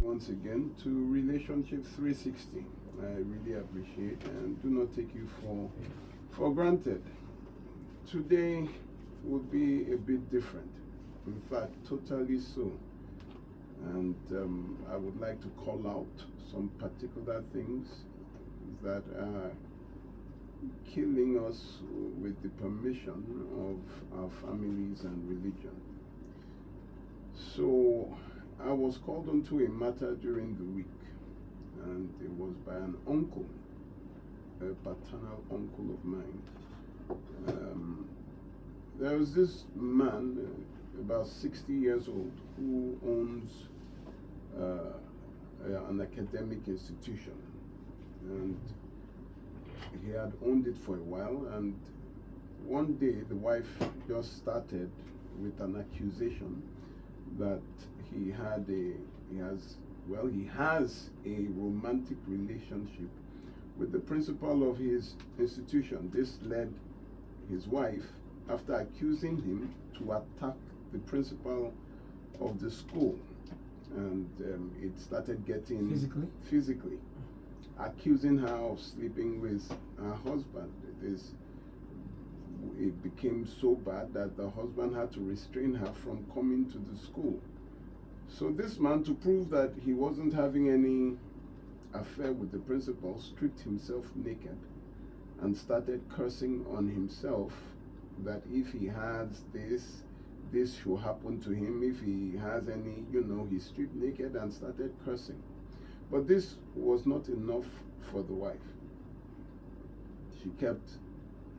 once again to Relationship 360. I really appreciate and do not take you for granted. Today would be a bit different. In fact, totally so. And I would like to call out some particular things that are killing us with the permission of our families and religion. So I was called onto a matter during the week, and it was by an uncle, a paternal uncle of mine. There was this man, about 60 years old, who owns an academic institution, and he had owned it for a while, and one day the wife just started with an accusation that he has a romantic relationship with the principal of his institution. This led his wife, after accusing him, to attack the principal of the school, and it started getting physically accusing her of sleeping with her husband. It became so bad that the husband had to restrain her from coming to the school. So this man, to prove that he wasn't having any affair with the principal, stripped himself naked and started cursing on himself that if he has this should happen to him. If he has any, he stripped naked and started cursing. But this was not enough for the wife. She kept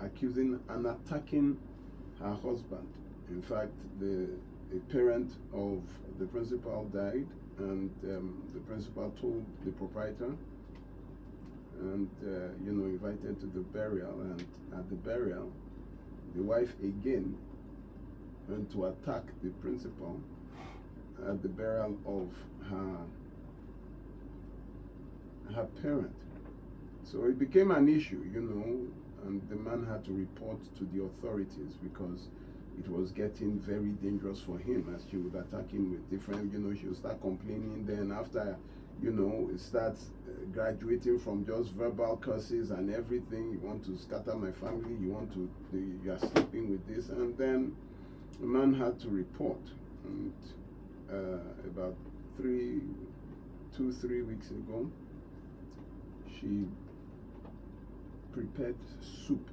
accusing and attacking her husband. In fact, a parent of the principal died, and the principal told the proprietor, and invited to the burial. And at the burial, the wife again went to attack the principal at the burial of her parent. So it became an issue, and the man had to report to the authorities because it was getting very dangerous for him, as she would attack him with different, she would start complaining. Then after, it starts graduating from just verbal curses and everything. You want to scatter my family, you are sleeping with this. And then the man had to report. And about 3 weeks ago, she prepared soup,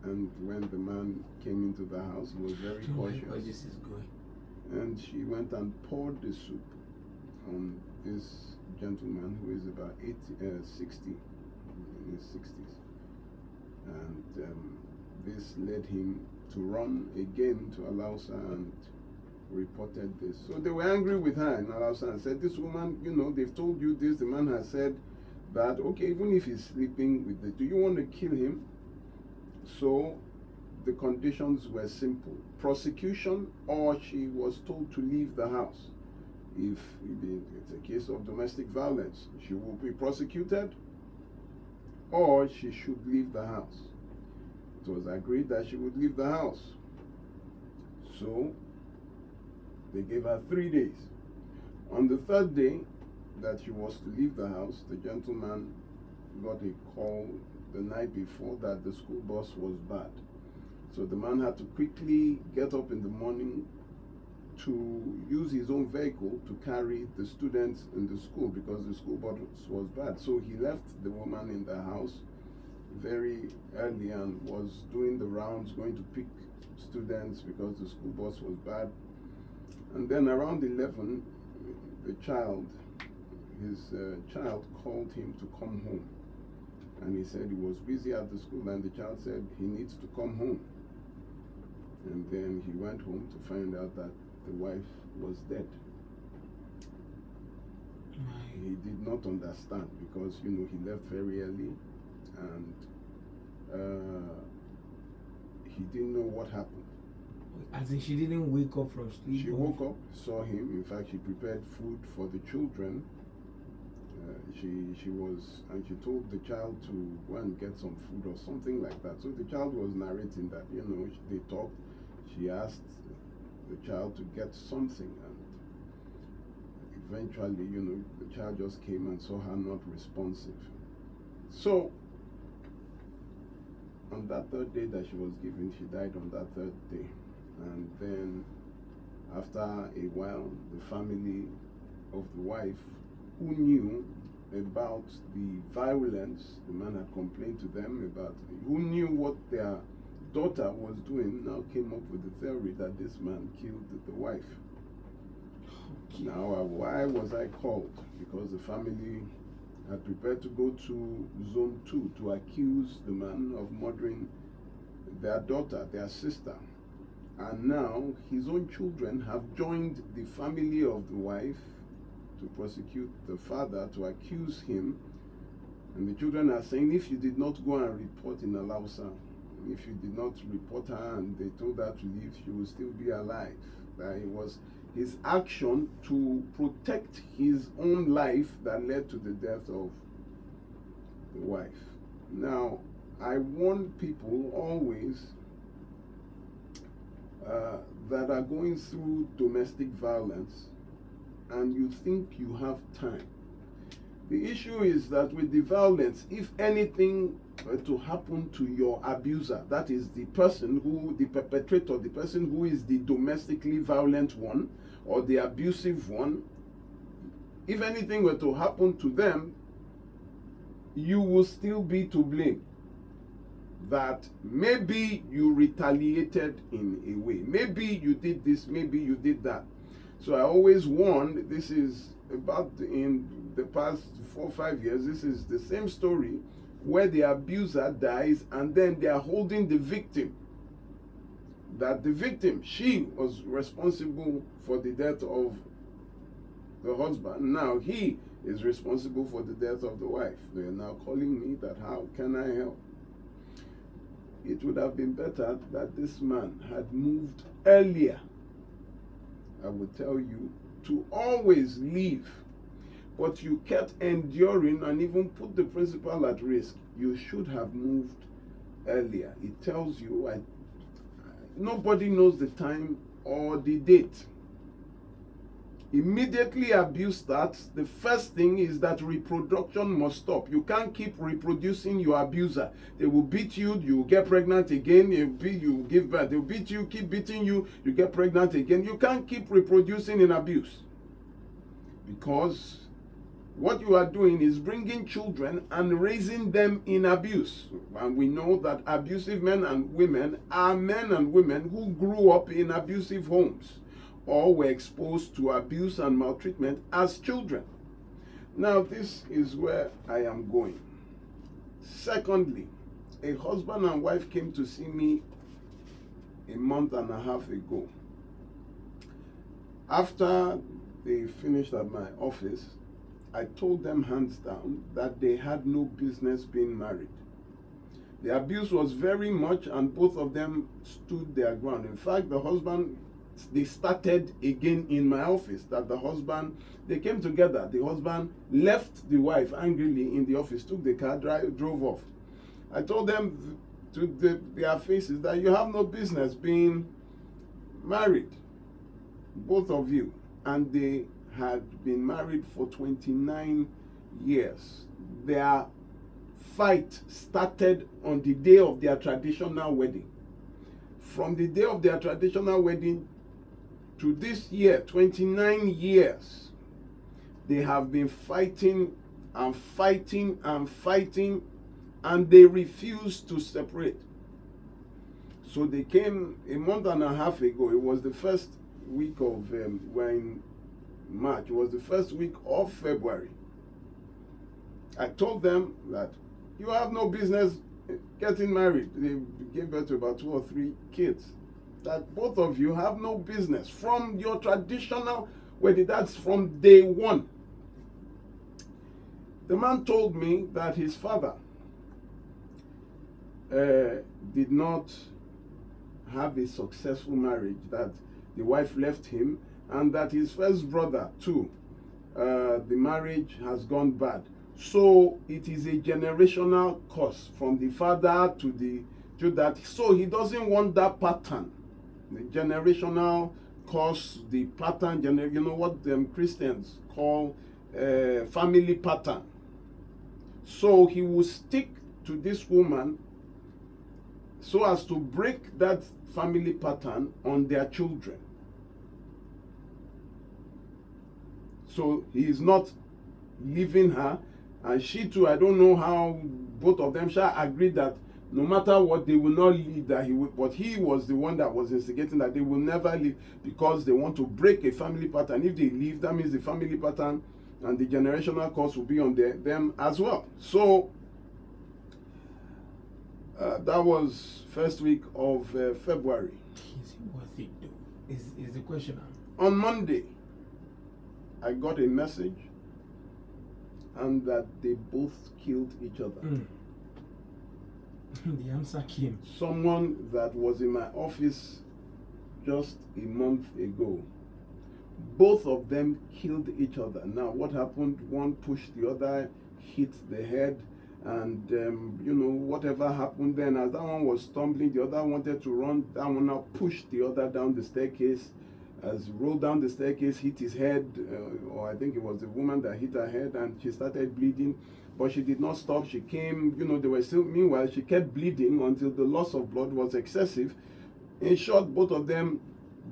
and when the man came into the house, he was very cautious. Where this is going. And she went and poured the soup on this gentleman who is about 60, in his 60s. And this led him to run again to Alausa and reported this. So they were angry with her in Alausa and said, this woman, they've told you this. The man has said that, okay, even if he's sleeping with do you want to kill him? So the conditions were simple: prosecution, or she was told to leave the house. If it's a case of domestic violence, she will be prosecuted, or she should leave the house. It was agreed that she would leave the house. So they gave her 3 days. On the third day that she was to leave the house, the gentleman got a call the night before that the school bus was bad. So the man had to quickly get up in the morning to use his own vehicle to carry the students in the school because the school bus was bad. So he left the woman in the house very early and was doing the rounds, going to pick students because the school bus was bad. And then around 11, his child called him to come home. And he said he was busy at the school, and the child said he needs to come home. And then he went home to find out that the wife was dead. He did not understand because, he left very early, and he didn't know what happened. As in, she didn't wake up from sleep? She woke up, saw him. In fact, she prepared food for the children. She told the child to go and get some food or something like that. So the child was narrating that, they talked. She asked the child to get something, and eventually, the child just came and saw her not responsive. So, on that third day that she was given, she died on that third day. And then, after a while, the family of the wife, who knew about the violence the man had complained to them about, who knew what their daughter was doing, now came up with the theory that this man killed the wife. Okay. Now, why was I called? Because the family had prepared to go to Zone 2 to accuse the man of murdering their daughter, their sister. And now his own children have joined the family of the wife to prosecute the father, to accuse him. And the children are saying, if you did not go and report in Alausa, if you did not report her and they told her to leave, she will still be alive. That it was his action to protect his own life that led to the death of the wife. Now, I warn people always that are going through domestic violence and you think you have time. The issue is that with the violence, if anything were to happen to your abuser, that is the person who, the perpetrator, the person who is the domestically violent one or the abusive one, if anything were to happen to them, you will still be to blame. That maybe you retaliated in a way. Maybe you did this, maybe you did that. So I always warn, this is about in the past 4 or 5 years, this is the same story where the abuser dies and then they are holding the victim. That the victim, she was responsible for the death of the husband. Now he is responsible for the death of the wife. They are now calling me that how can I help? It would have been better that this man had moved earlier. I would tell you to always leave, but you kept enduring and even put the principal at risk. You should have moved earlier. It tells you, nobody knows the time or the date. Immediately abuse starts, the first thing is that reproduction must stop. You can't keep reproducing your abuser. They will beat you, you will get pregnant again, you give birth. They will beat you, keep beating you, you get pregnant again. You can't keep reproducing in abuse. Because what you are doing is bringing children and raising them in abuse. And we know that abusive men and women are men and women who grew up in abusive homes, or were exposed to abuse and maltreatment as children. Now, this is where I am going. Secondly, a husband and wife came to see me a month and a half ago. After they finished at my office, I told them hands down that they had no business being married. The abuse was very much, and both of them stood their ground. In fact, the husband, they started again in my office, that the husband, they came together. The husband left the wife angrily in the office, took the car, drove off. I told them to their faces that you have no business being married, both of you. And they had been married for 29 years. Their fight started on the day of their traditional wedding. From the day of their traditional wedding to this year, 29 years, they have been fighting and fighting and fighting, and they refuse to separate. So they came a month and a half ago. It was the first week of, we're in March, it was the first week of February. I told them that you have no business getting married. They gave birth to about 2 or 3 kids. That both of you have no business from your traditional wedding. That's from day one. The man told me that his father did not have a successful marriage, that the wife left him, and that his first brother too, the marriage has gone bad. So it is a generational curse from the father to that. So he doesn't want that pattern, the generational because the pattern, you know what Christians call family pattern. So he will stick to this woman so as to break that family pattern on their children. So he is not leaving her, and she too, I don't know how both of them shall agree that no matter what, they will not leave, that he will, but he was the one that was instigating that they will never leave because they want to break a family pattern. If they leave, that means the family pattern and the generational curse will be on them as well. So that was first week of February. Is it worth it though? Is the question. On Monday, I got a message and that they both killed each other. The answer came. Someone that was in my office just a month ago, both of them killed each other. Now what happened? One pushed the other, hit the head, and you know, whatever happened then, as that one was stumbling, the other wanted to run, that one now pushed the other down the staircase. As he rolled down the staircase, hit his head, or I think it was the woman that hit her head, and she started bleeding, but she did not stop. She came, you know, they were still, meanwhile, she kept bleeding until the loss of blood was excessive. In short, both of them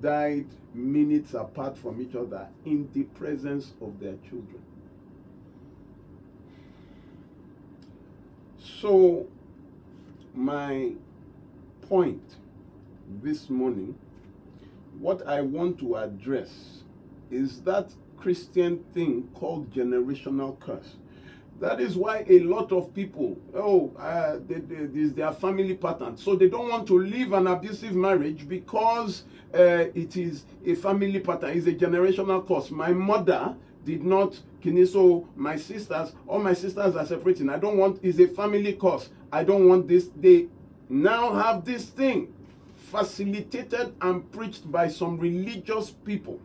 died minutes apart from each other in the presence of their children. So, my point this morning, what I want to address is that Christian thing called generational curse. That is why a lot of people, this is their family pattern. So they don't want to leave an abusive marriage because it is a family pattern, it's a generational curse. My mother did not, so my sisters, all my sisters are separating. I don't want, it's a family curse. I don't want this. They now have this thing facilitated and preached by some religious people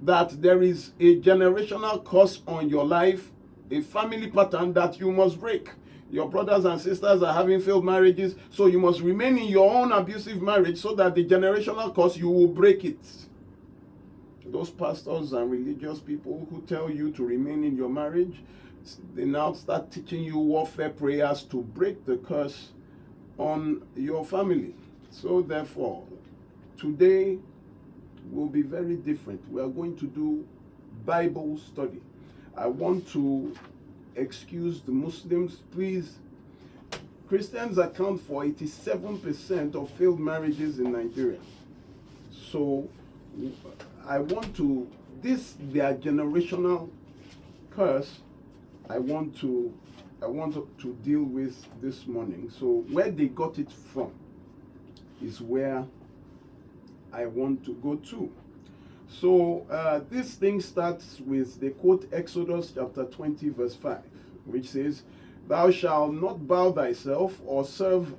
that there is a generational curse on your life, a family pattern that you must break. Your brothers and sisters are having failed marriages, so you must remain in your own abusive marriage so that the generational curse, you will break it. Those pastors and religious people who tell you to remain in your marriage, they now start teaching you warfare prayers to break the curse on your family. So therefore, today will be very different. We are going to do Bible study. I want to excuse the Muslims. Please, Christians account for 87% of failed marriages in Nigeria. So I want to, their generational curse, I want to deal with this morning. So where they got it from is where I want to go to. So this thing starts with, they quote Exodus chapter 20 verse 5, which says, "Thou shalt not bow thyself or serve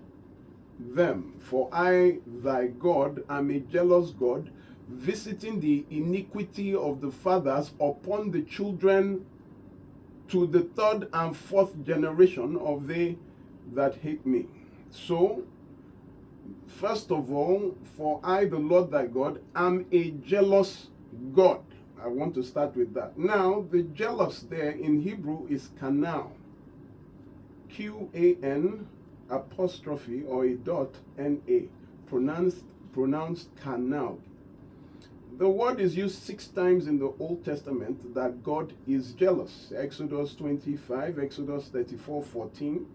them, for I, thy God, am a jealous God, visiting the iniquity of the fathers upon the children to the third and fourth generation of they that hate me." So, first of all, for I, the Lord thy God, am a jealous God. I want to start with that. Now, the jealous there in Hebrew is kanal. Q-A-N apostrophe or a dot N-A. Pronounced kanal. The word is used 6 times in the Old Testament that God is jealous. Exodus 25, Exodus 34:14.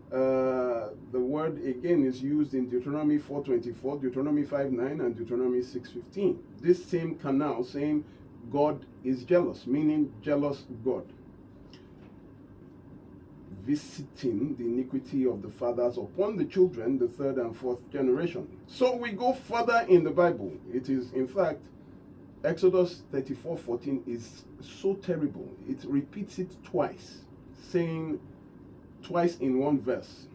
The word again is used in Deuteronomy 4:24, Deuteronomy 5:9, and Deuteronomy 6:15. This same canal saying God is jealous, meaning jealous God, visiting the iniquity of the fathers upon the children, the third and fourth generation. So we go further in the Bible. It is, in fact, Exodus 34:14 is so terrible. It repeats it twice, saying twice in one verse,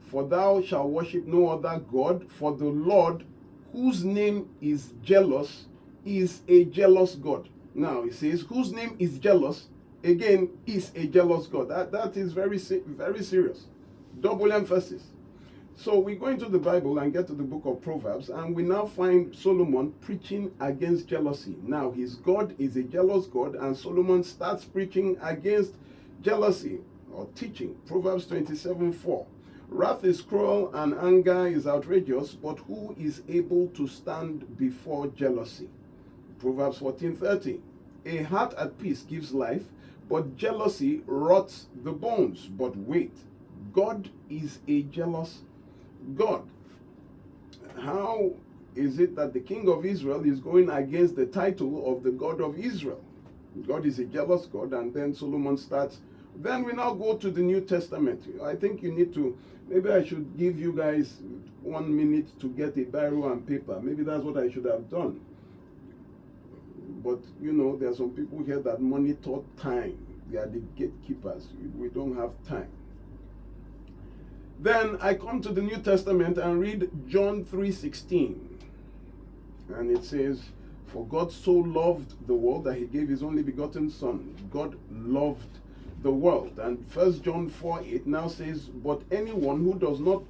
"For thou shalt worship no other God, for the Lord, whose name is jealous, is a jealous God." Now it says, whose name is jealous, again, is a jealous God. That is very serious. Double emphasis. So we go into the Bible and get to the book of Proverbs, and we now find Solomon preaching against jealousy. Now, his God is a jealous God, and Solomon starts preaching against jealousy or teaching. Proverbs 27:4. Wrath is cruel and anger is outrageous, but who is able to stand before jealousy? Proverbs 14:30. A heart at peace gives life, but jealousy rots the bones. But wait, God is a jealous God. How is it that the king of Israel is going against the title of the God of Israel? God is a jealous God, and then Solomon starts. Then we now go to the New Testament. I think you need to, maybe I should give you guys 1 minute to get a biro and paper. Maybe that's what I should have done. But you know, there are some people here that monitor time. They are the gatekeepers. We don't have time. Then I come to the New Testament and read John 3:16. And it says, for God so loved the world that he gave his only begotten son. God loved the world. And 1 John 4:8 now says, but anyone who does not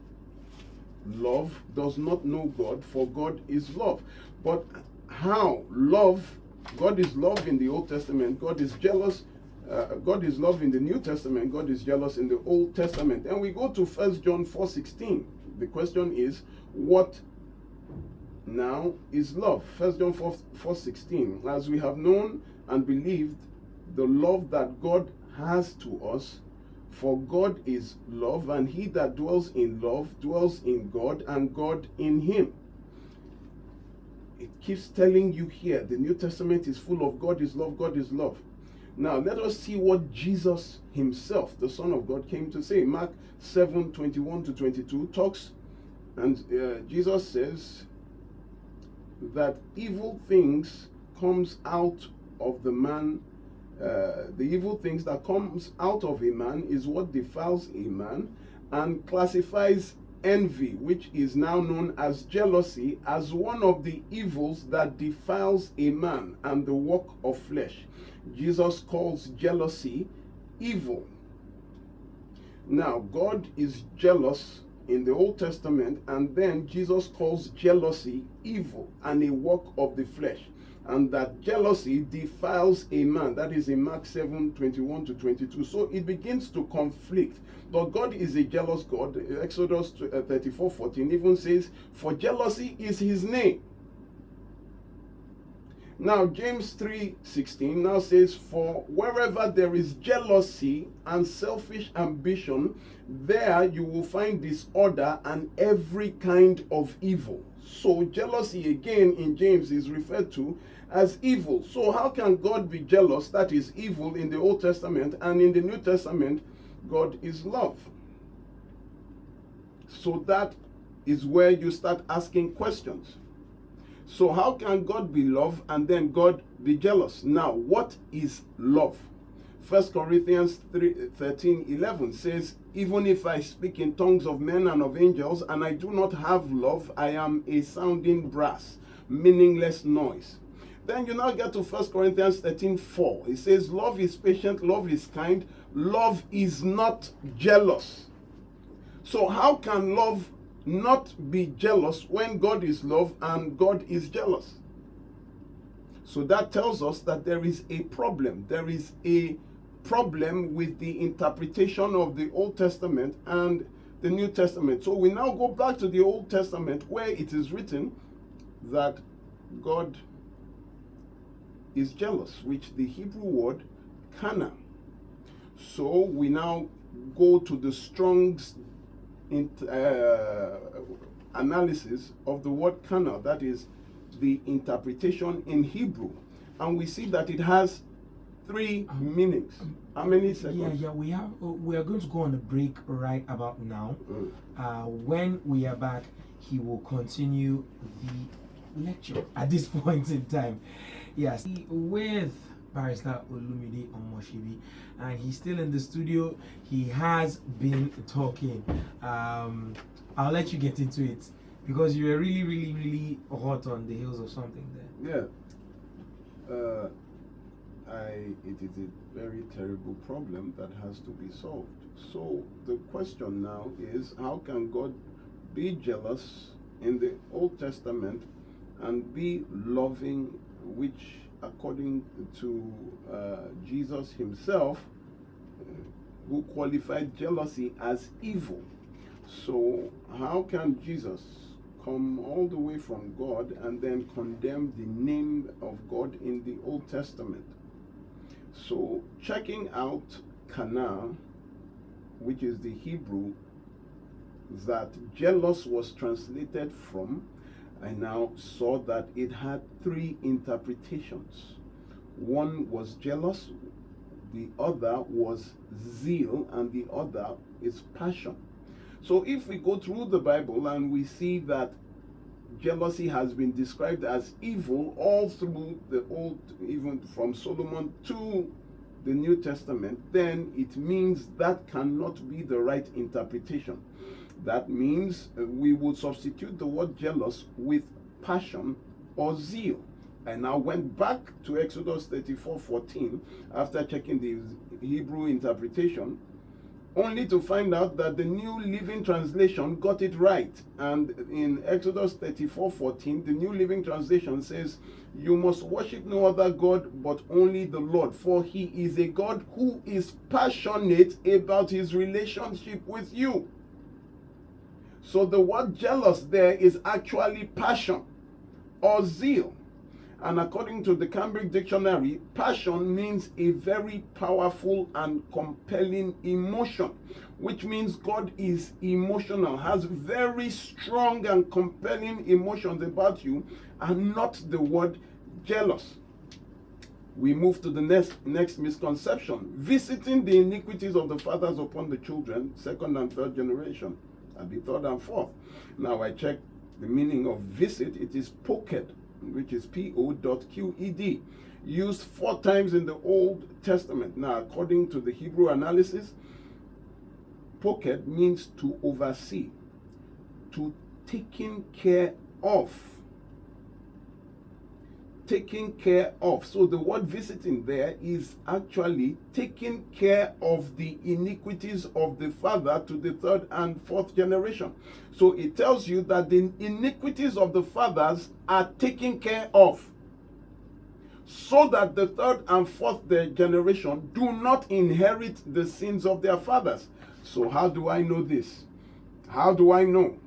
love does not know God, for God is love. But how? Love, God is love in the Old Testament. God is jealous. God is love in the New Testament. God is jealous in the Old Testament. And we go to 1 John 4:16. The question is, what now is love? 1 John 4:16. As we have known and believed the love that God has to us, for God is love, and he that dwells in love dwells in God, and God in him. It keeps telling you here, the New Testament is full of God is love, God is love. Now, let us see what Jesus himself, the Son of God, came to say. Mark 7:21-22 talks, and Jesus says that evil things comes out of the man. The evil things that comes out of a man is what defiles a man, and classifies envy, which is now known as jealousy, as one of the evils that defiles a man and the work of flesh. Jesus calls jealousy evil. Now, God is jealous in the Old Testament, and then Jesus calls jealousy evil and a work of the flesh, and that jealousy defiles a man. That is in Mark 7:21-22. So it begins to conflict. But God is a jealous God. Exodus 34:14 even says, for jealousy is his name. Now, James 3:16 now says, for wherever there is jealousy and selfish ambition, there you will find disorder and every kind of evil. So jealousy again in James is referred to as evil. So how can God be jealous? That is evil in the Old Testament, and in the New Testament, God is love. So that is where you start asking questions. So how can God be love and then God be jealous? Now, what is love? 1 Corinthians 13:11 says, even if I speak in tongues of men and of angels, and I do not have love, I am a sounding brass, meaningless noise. Then you now get to 1 Corinthians 13:4. It says, love is patient, love is kind, love is not jealous. So how can love not be jealous when God is love and God is jealous? So that tells us that there is a problem. There is a problem with the interpretation of the Old Testament and the New Testament. So we now go back to the Old Testament, where it is written that God is jealous, which the Hebrew word kana. So we now go to the Strong's analysis of the word kana, that is the interpretation in Hebrew, and we see that it has three meanings. How many seconds? We are going to go on a break right about now. When we are back, he will continue the lecture at this point in time. Yes, with Barrister Olumide Omoshibi, and he's still in the studio. He has been talking. I'll let you get into it because you were really hot on the heels of something there. Yeah. It is a very terrible problem that has to be solved. So the question now is, how can God be jealous in the Old Testament and be loving, which according to Jesus himself, who qualified jealousy as evil. So how can Jesus come all the way from God and then condemn the name of God in the Old Testament? So checking out Kana, which is the Hebrew that jealous was translated from, I now saw that it had three interpretations. One was jealous, the other was zeal, and the other is passion. So if we go through the Bible and we see that jealousy has been described as evil all through the Old, even from Solomon to the New Testament, then it means that cannot be the right interpretation. That means we would substitute the word jealous with passion or zeal. And I went back to Exodus 34:14 after checking the Hebrew interpretation, only to find out that the New Living Translation got it right. And in Exodus 34:14, the New Living Translation says, "You must worship no other God but only the Lord, for he is a God who is passionate about his relationship with you." So the word jealous there is actually passion or zeal. And according to the Cambridge Dictionary, passion means a very powerful and compelling emotion, which means God is emotional, has very strong and compelling emotions about you, and not the word jealous. We move to the next misconception: visiting the iniquities of the fathers upon the children, second and third generation, and the third and fourth. Now I checked the meaning of visit. It is poked, which is P-O.Q-E-D, used 4 times in the Old Testament. Now, according to the Hebrew analysis, poked means to oversee, to taking care of. Taking care of. So the word visiting there is actually taking care of the iniquities of the father to the third and fourth generation. So it tells you that the iniquities of the fathers are taken care of, so that the third and fourth generation do not inherit the sins of their fathers. So how do I know this? How do I know?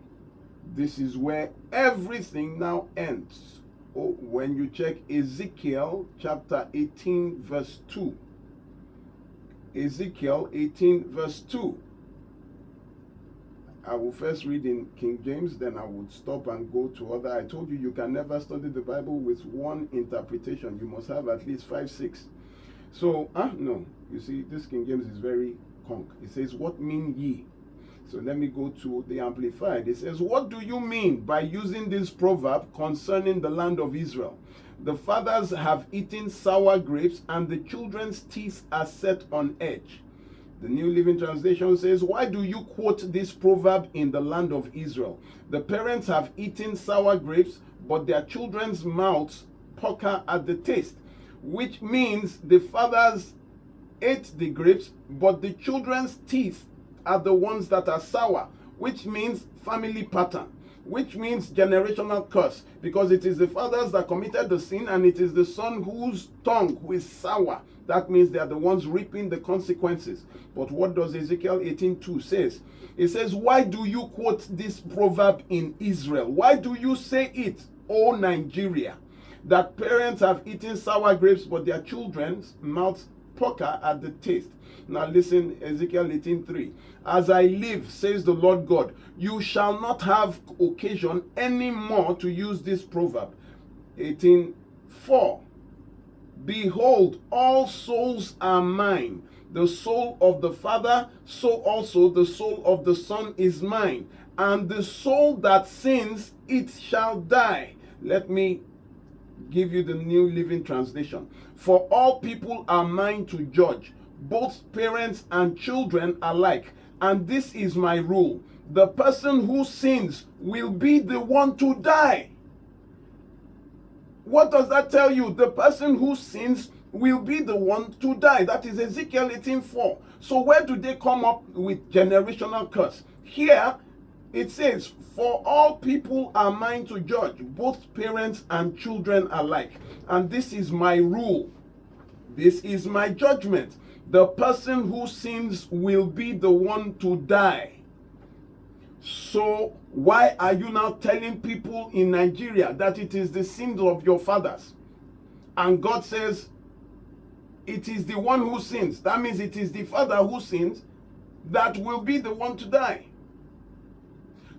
This is where everything now ends. When you check Ezekiel chapter 18 verse 2. Ezekiel 18 verse 2. I will first read in King James, then I would stop and go to other. I told you, you can never study the Bible with one interpretation. You must have at least 5, 6. So, no. You see, this King James is very conk. It says, "What mean ye?" So let me go to the Amplified. It says, "What do you mean by using this proverb concerning the land of Israel? The fathers have eaten sour grapes, and the children's teeth are set on edge." The New Living Translation says, "Why do you quote this proverb in the land of Israel? The parents have eaten sour grapes, but their children's mouths pucker at the taste." Which means the fathers ate the grapes, but the children's teeth are the ones that are sour, which means family pattern, which means generational curse, because it is the fathers that committed the sin, and it is the son whose tongue who is sour. That means they are the ones reaping the consequences. But what does Ezekiel 18:2 says? It says, "Why do you quote this proverb in Israel? Why do you say it, O Nigeria, that parents have eaten sour grapes, but their children's mouths pucker at the taste?" Now listen, Ezekiel 18:3. "As I live, says the Lord God, you shall not have occasion any more to use this proverb." 18:4. "Behold, all souls are mine. The soul of the Father, so also the soul of the Son is mine. And the soul that sins, it shall die." Let me give you the New Living Translation. "For all people are mine to judge, both parents and children alike. And this is my rule: the person who sins will be the one to die." What does that tell you? The person who sins will be the one to die. That is Ezekiel 18:4. So where do they come up with generational curse? Here, It says, for all people are mine to judge, both parents and children alike. And this is my rule. This is my judgment. The person who sins will be the one to die. So why are you now telling people in Nigeria that it is the sins of your fathers? And God says, it is the one who sins. That means it is the father who sins that will be the one to die.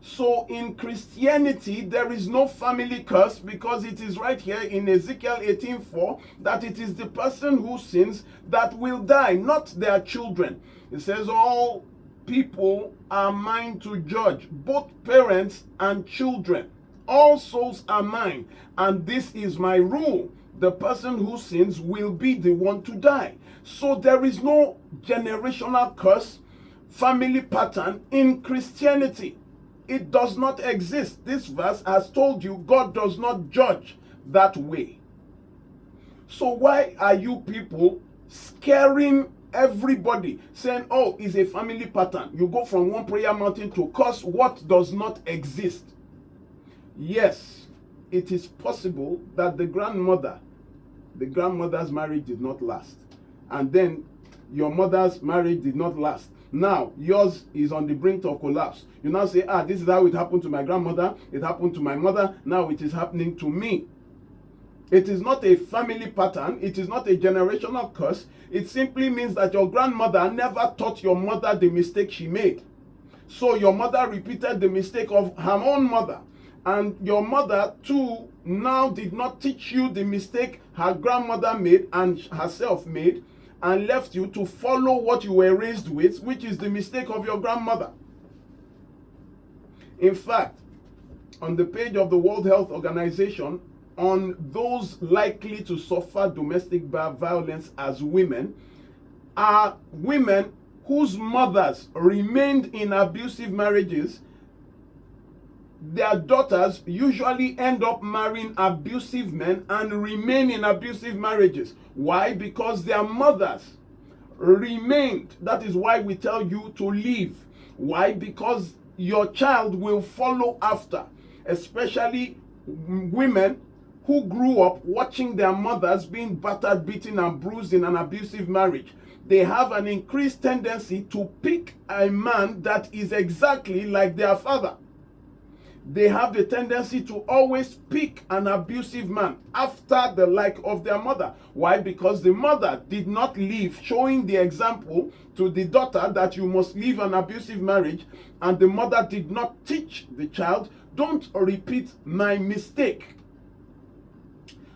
So in Christianity, there is no family curse, because it is right here in Ezekiel 18:4 that it is the person who sins that will die, not their children. It says all people are mine to judge, both parents and children. All souls are mine, and this is my rule. The person who sins will be the one to die. So there is no generational curse, family pattern in Christianity. It does not exist. This verse has told you God does not judge that way. So why are you people scaring everybody, saying, oh, it's a family pattern? You go from one prayer mountain to curse what does not exist. Yes, it is possible that the grandmother's marriage did not last. And then your mother's marriage did not last. Now, yours is on the brink of collapse. You now say, this is how it happened to my grandmother. It happened to my mother. Now it is happening to me. It is not a family pattern. It is not a generational curse. It simply means that your grandmother never taught your mother the mistake she made. So your mother repeated the mistake of her own mother. And your mother too now did not teach you the mistake her grandmother made and herself made, and left you to follow what you were raised with, which is the mistake of your grandmother. In fact, on the page of the World Health Organization, on those likely to suffer domestic violence as women, are women whose mothers remained in abusive marriages. Their daughters usually end up marrying abusive men and remain in abusive marriages. Why? Because their mothers remained. That is why we tell you to leave. Why? Because your child will follow after, especially women who grew up watching their mothers being battered, beaten, and bruised in an abusive marriage. They have an increased tendency to pick a man that is exactly like their father. They have the tendency to always pick an abusive man after the like of their mother. Why? Because the mother did not leave, showing the example to the daughter that you must leave an abusive marriage, and the mother did not teach the child, don't repeat my mistake.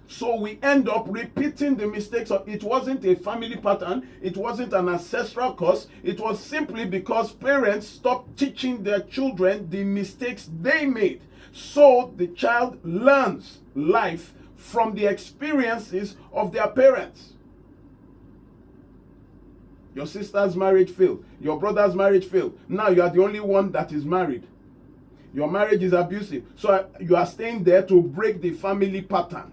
So we end up repeating the mistakes of, it wasn't a family pattern, it wasn't an ancestral curse, it was simply because parents stopped teaching their children the mistakes they made. So the child learns life from the experiences of their parents. Your sister's marriage failed, your brother's marriage failed. Now you are the only one that is married. Your marriage is abusive. So you are staying there to break the family pattern.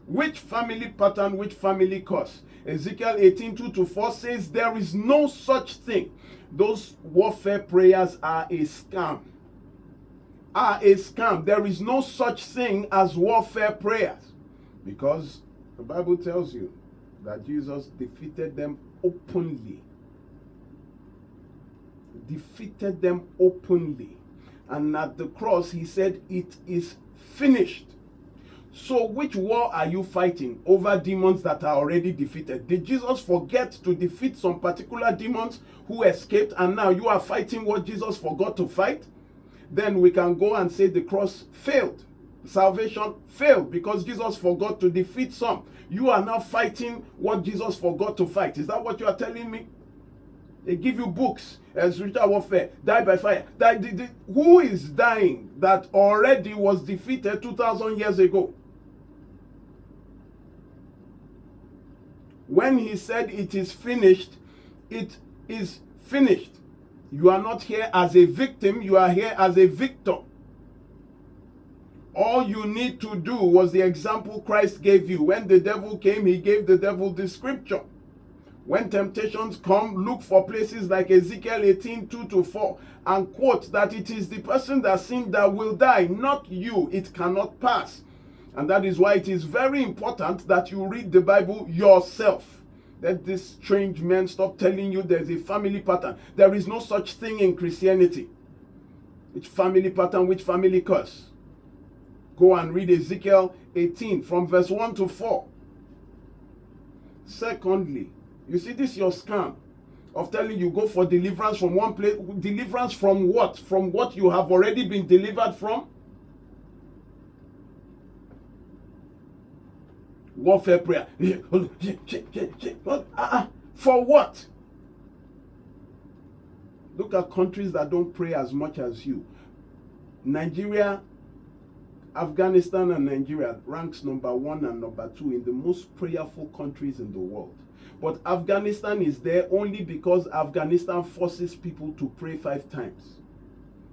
Which family pattern, which family curse? Ezekiel 18:2-4 says there is no such thing. Those warfare prayers are a scam. There is no such thing as warfare prayers, because the Bible tells you that Jesus defeated them openly. Defeated them openly. And at the cross, he said, it is finished. So which war are you fighting over demons that are already defeated? Did Jesus forget to defeat some particular demons who escaped, and now you are fighting what Jesus forgot to fight? Then we can go and say the cross failed. Salvation failed because Jesus forgot to defeat some. You are now fighting what Jesus forgot to fight. Is that what you are telling me? They give you books, spiritual warfare, die by fire. Who is dying that already was defeated 2,000 years ago? When he said it is finished, it is finished. You are not here as a victim, you are here as a victor. All you need to do was the example Christ gave you. When the devil came, he gave the devil the scripture. When temptations come, look for places like Ezekiel 18:2-4 and quote that it is the person that sinned that will die, not you. It cannot pass. And that is why it is very important that you read the Bible yourself. Let these strange men stop telling you there's a family pattern. There is no such thing in Christianity. Which family pattern, which family curse? Go and read Ezekiel 18 from verse 1-4. Secondly, you see this your scam of telling you go for deliverance from one place. Deliverance from what? From what you have already been delivered from? Warfare prayer. For what? Look at countries that don't pray as much as you. Nigeria, Afghanistan and Nigeria ranks number 1 and number 2 in the most prayerful countries in the world. But Afghanistan is there only because Afghanistan forces people to pray 5 times.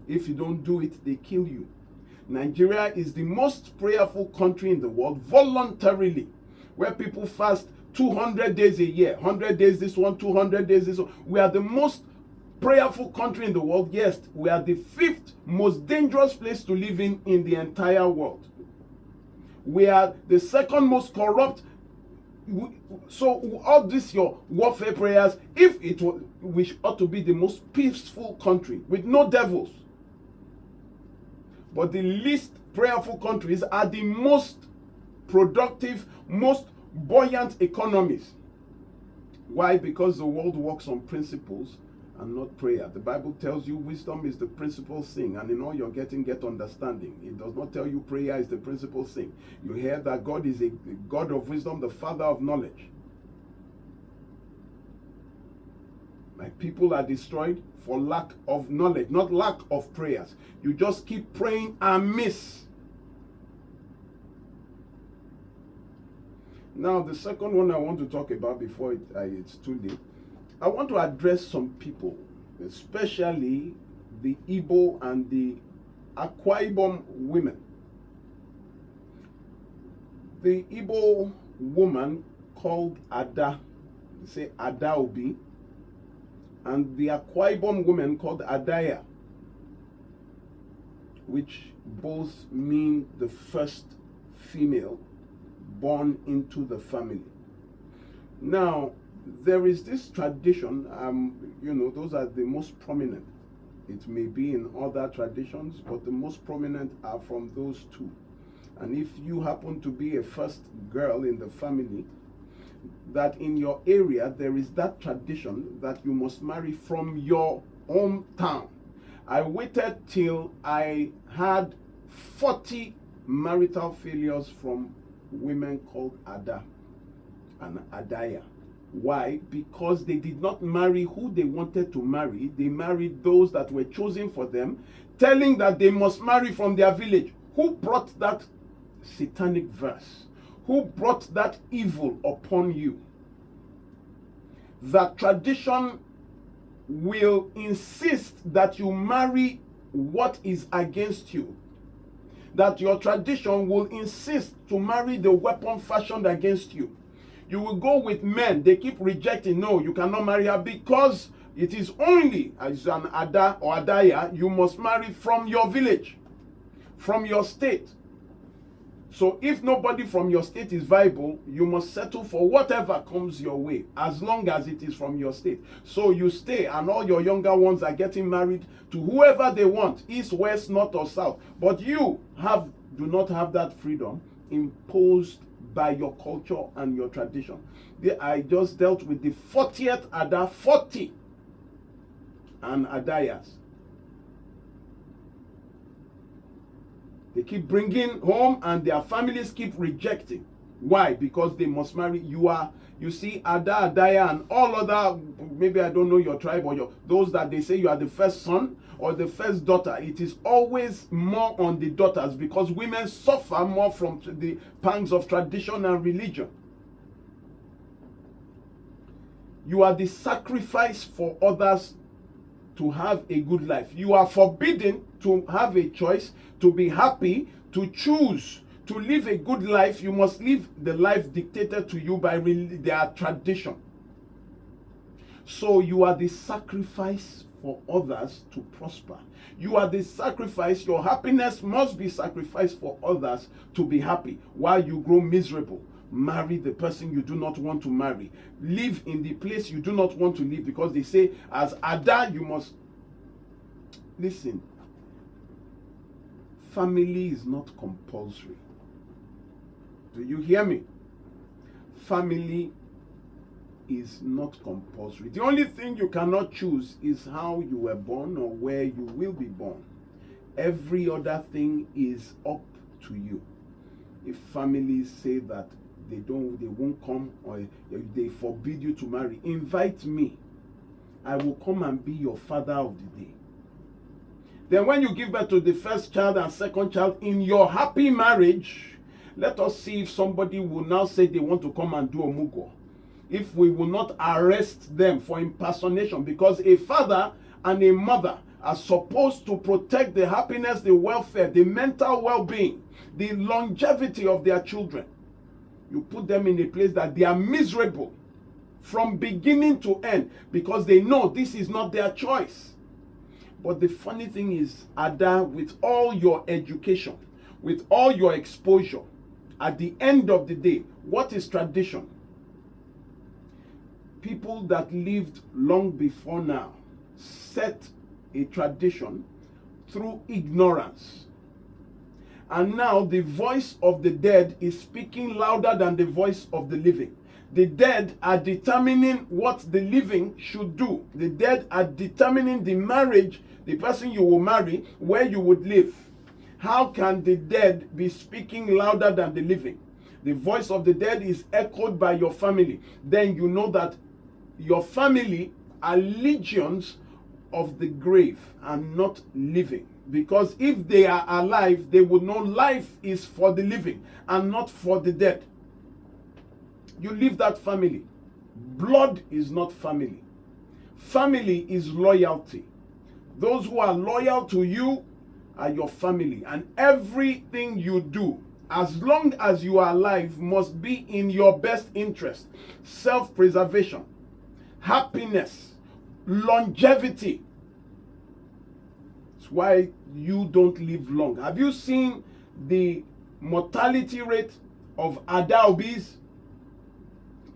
If you don't do it, they kill you. Nigeria is the most prayerful country in the world voluntarily, where people fast 200 days a year, 100 days this one, 200 days this one. We are the most prayerful country in the world. Yes, we are the 5th most dangerous place to live in the entire world. We are the 2nd most corrupt. So all this your warfare prayers, if it was, we ought to be the most peaceful country with no devils. But the least prayerful countries are the most productive, most buoyant economies. Why? Because the world works on principles and not prayer. The Bible tells you wisdom is the principal thing, and in all you're getting, get understanding. It does not tell you prayer is the principal thing. You hear that God is a God of wisdom, the Father of knowledge. My people are destroyed for lack of knowledge, not lack of prayers. You just keep praying and miss. Now, the second one I want to talk about before it's too late, I want to address some people, especially the Igbo and the Akwa Ibom women. The Igbo woman called Ada, say Ada Obi, and the Akwa Ibom woman called Adaya, which both mean the first female born into the family. Now, there is this tradition, those are the most prominent. It may be in other traditions, but the most prominent are from those two. And if you happen to be a first girl in the family, that in your area there is that tradition that you must marry from your hometown. I waited till I had 40 marital failures from women called Ada and Adaya. Why? Because they did not marry who they wanted to marry. They married those that were chosen for them, telling that they must marry from their village. Who brought that satanic verse? Who brought that evil upon you? That tradition will insist that you marry what is against you. That your tradition will insist to marry the weapon fashioned against you. You will go with men, they keep rejecting. No, you cannot marry her because it is only as an Ada or Adaya, you must marry from your village, from your state. So if nobody from your state is viable, you must settle for whatever comes your way, as long as it is from your state. So you stay, and all your younger ones are getting married to whoever they want, east, west, north, or south. But you do not have that freedom imposed by your culture and your tradition. I just dealt with the 40th Ada, 40 and Adayas. They keep bringing home and their families keep rejecting. Why? Because they must marry. You see, Ada, Adaya, and all other, maybe I don't know your tribe or those that they say you are the first son or the first daughter. It is always more on the daughters because women suffer more from the pangs of tradition and religion. You are the sacrifice for others to have a good life. You are forbidden to have a choice, to be happy, to choose, to live a good life. You must live the life dictated to you by their tradition. So you are the sacrifice for others to prosper. You are the sacrifice. Your happiness must be sacrificed for others to be happy while you grow miserable. Marry the person you do not want to marry. Live in the place you do not want to live, because they say, as Ada, you must. Listen, family is not compulsory. Do you hear me? Family is not compulsory. The only thing you cannot choose is how you were born or where you will be born. Every other thing is up to you. If families say that they won't come, or they forbid you to marry, invite me. I will come and be your father of the day. Then when you give birth to the first child and second child in your happy marriage, let us see if somebody will now say they want to come and do omugo. If we will not arrest them for impersonation, because a father and a mother are supposed to protect the happiness, the welfare, the mental well-being, the longevity of their children. You put them in a place that they are miserable from beginning to end, because they know this is not their choice. But the funny thing is, Ada, with all your education, with all your exposure, at the end of the day, what is tradition? People that lived long before now set a tradition through ignorance. And now the voice of the dead is speaking louder than the voice of the living. The dead are determining what the living should do. The dead are determining the marriage, the person you will marry, where you would live. How can the dead be speaking louder than the living? The voice of the dead is echoed by your family. Then you know that your family are legions of the grave and not living. Because if they are alive, they would know life is for the living and not for the dead. You leave that family. Blood is not family. Family is loyalty. Those who are loyal to you are your family. And everything you do, as long as you are alive, must be in your best interest. Self-preservation, happiness, longevity. It's why you don't live long. Have you seen the mortality rate of Adaobis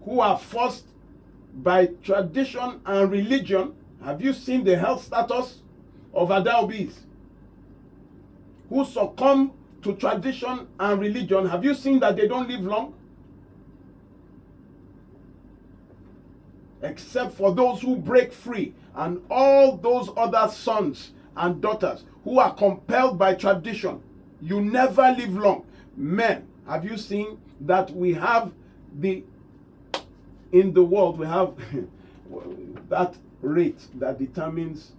who are forced by tradition and religion? Have you seen the health status of Adaobis who succumb to tradition and religion? Have you seen that they don't live long? Except for those who break free, and all those other sons and daughters who are compelled by tradition. You never live long. Men, have you seen that we have in the world, we have that rate that determines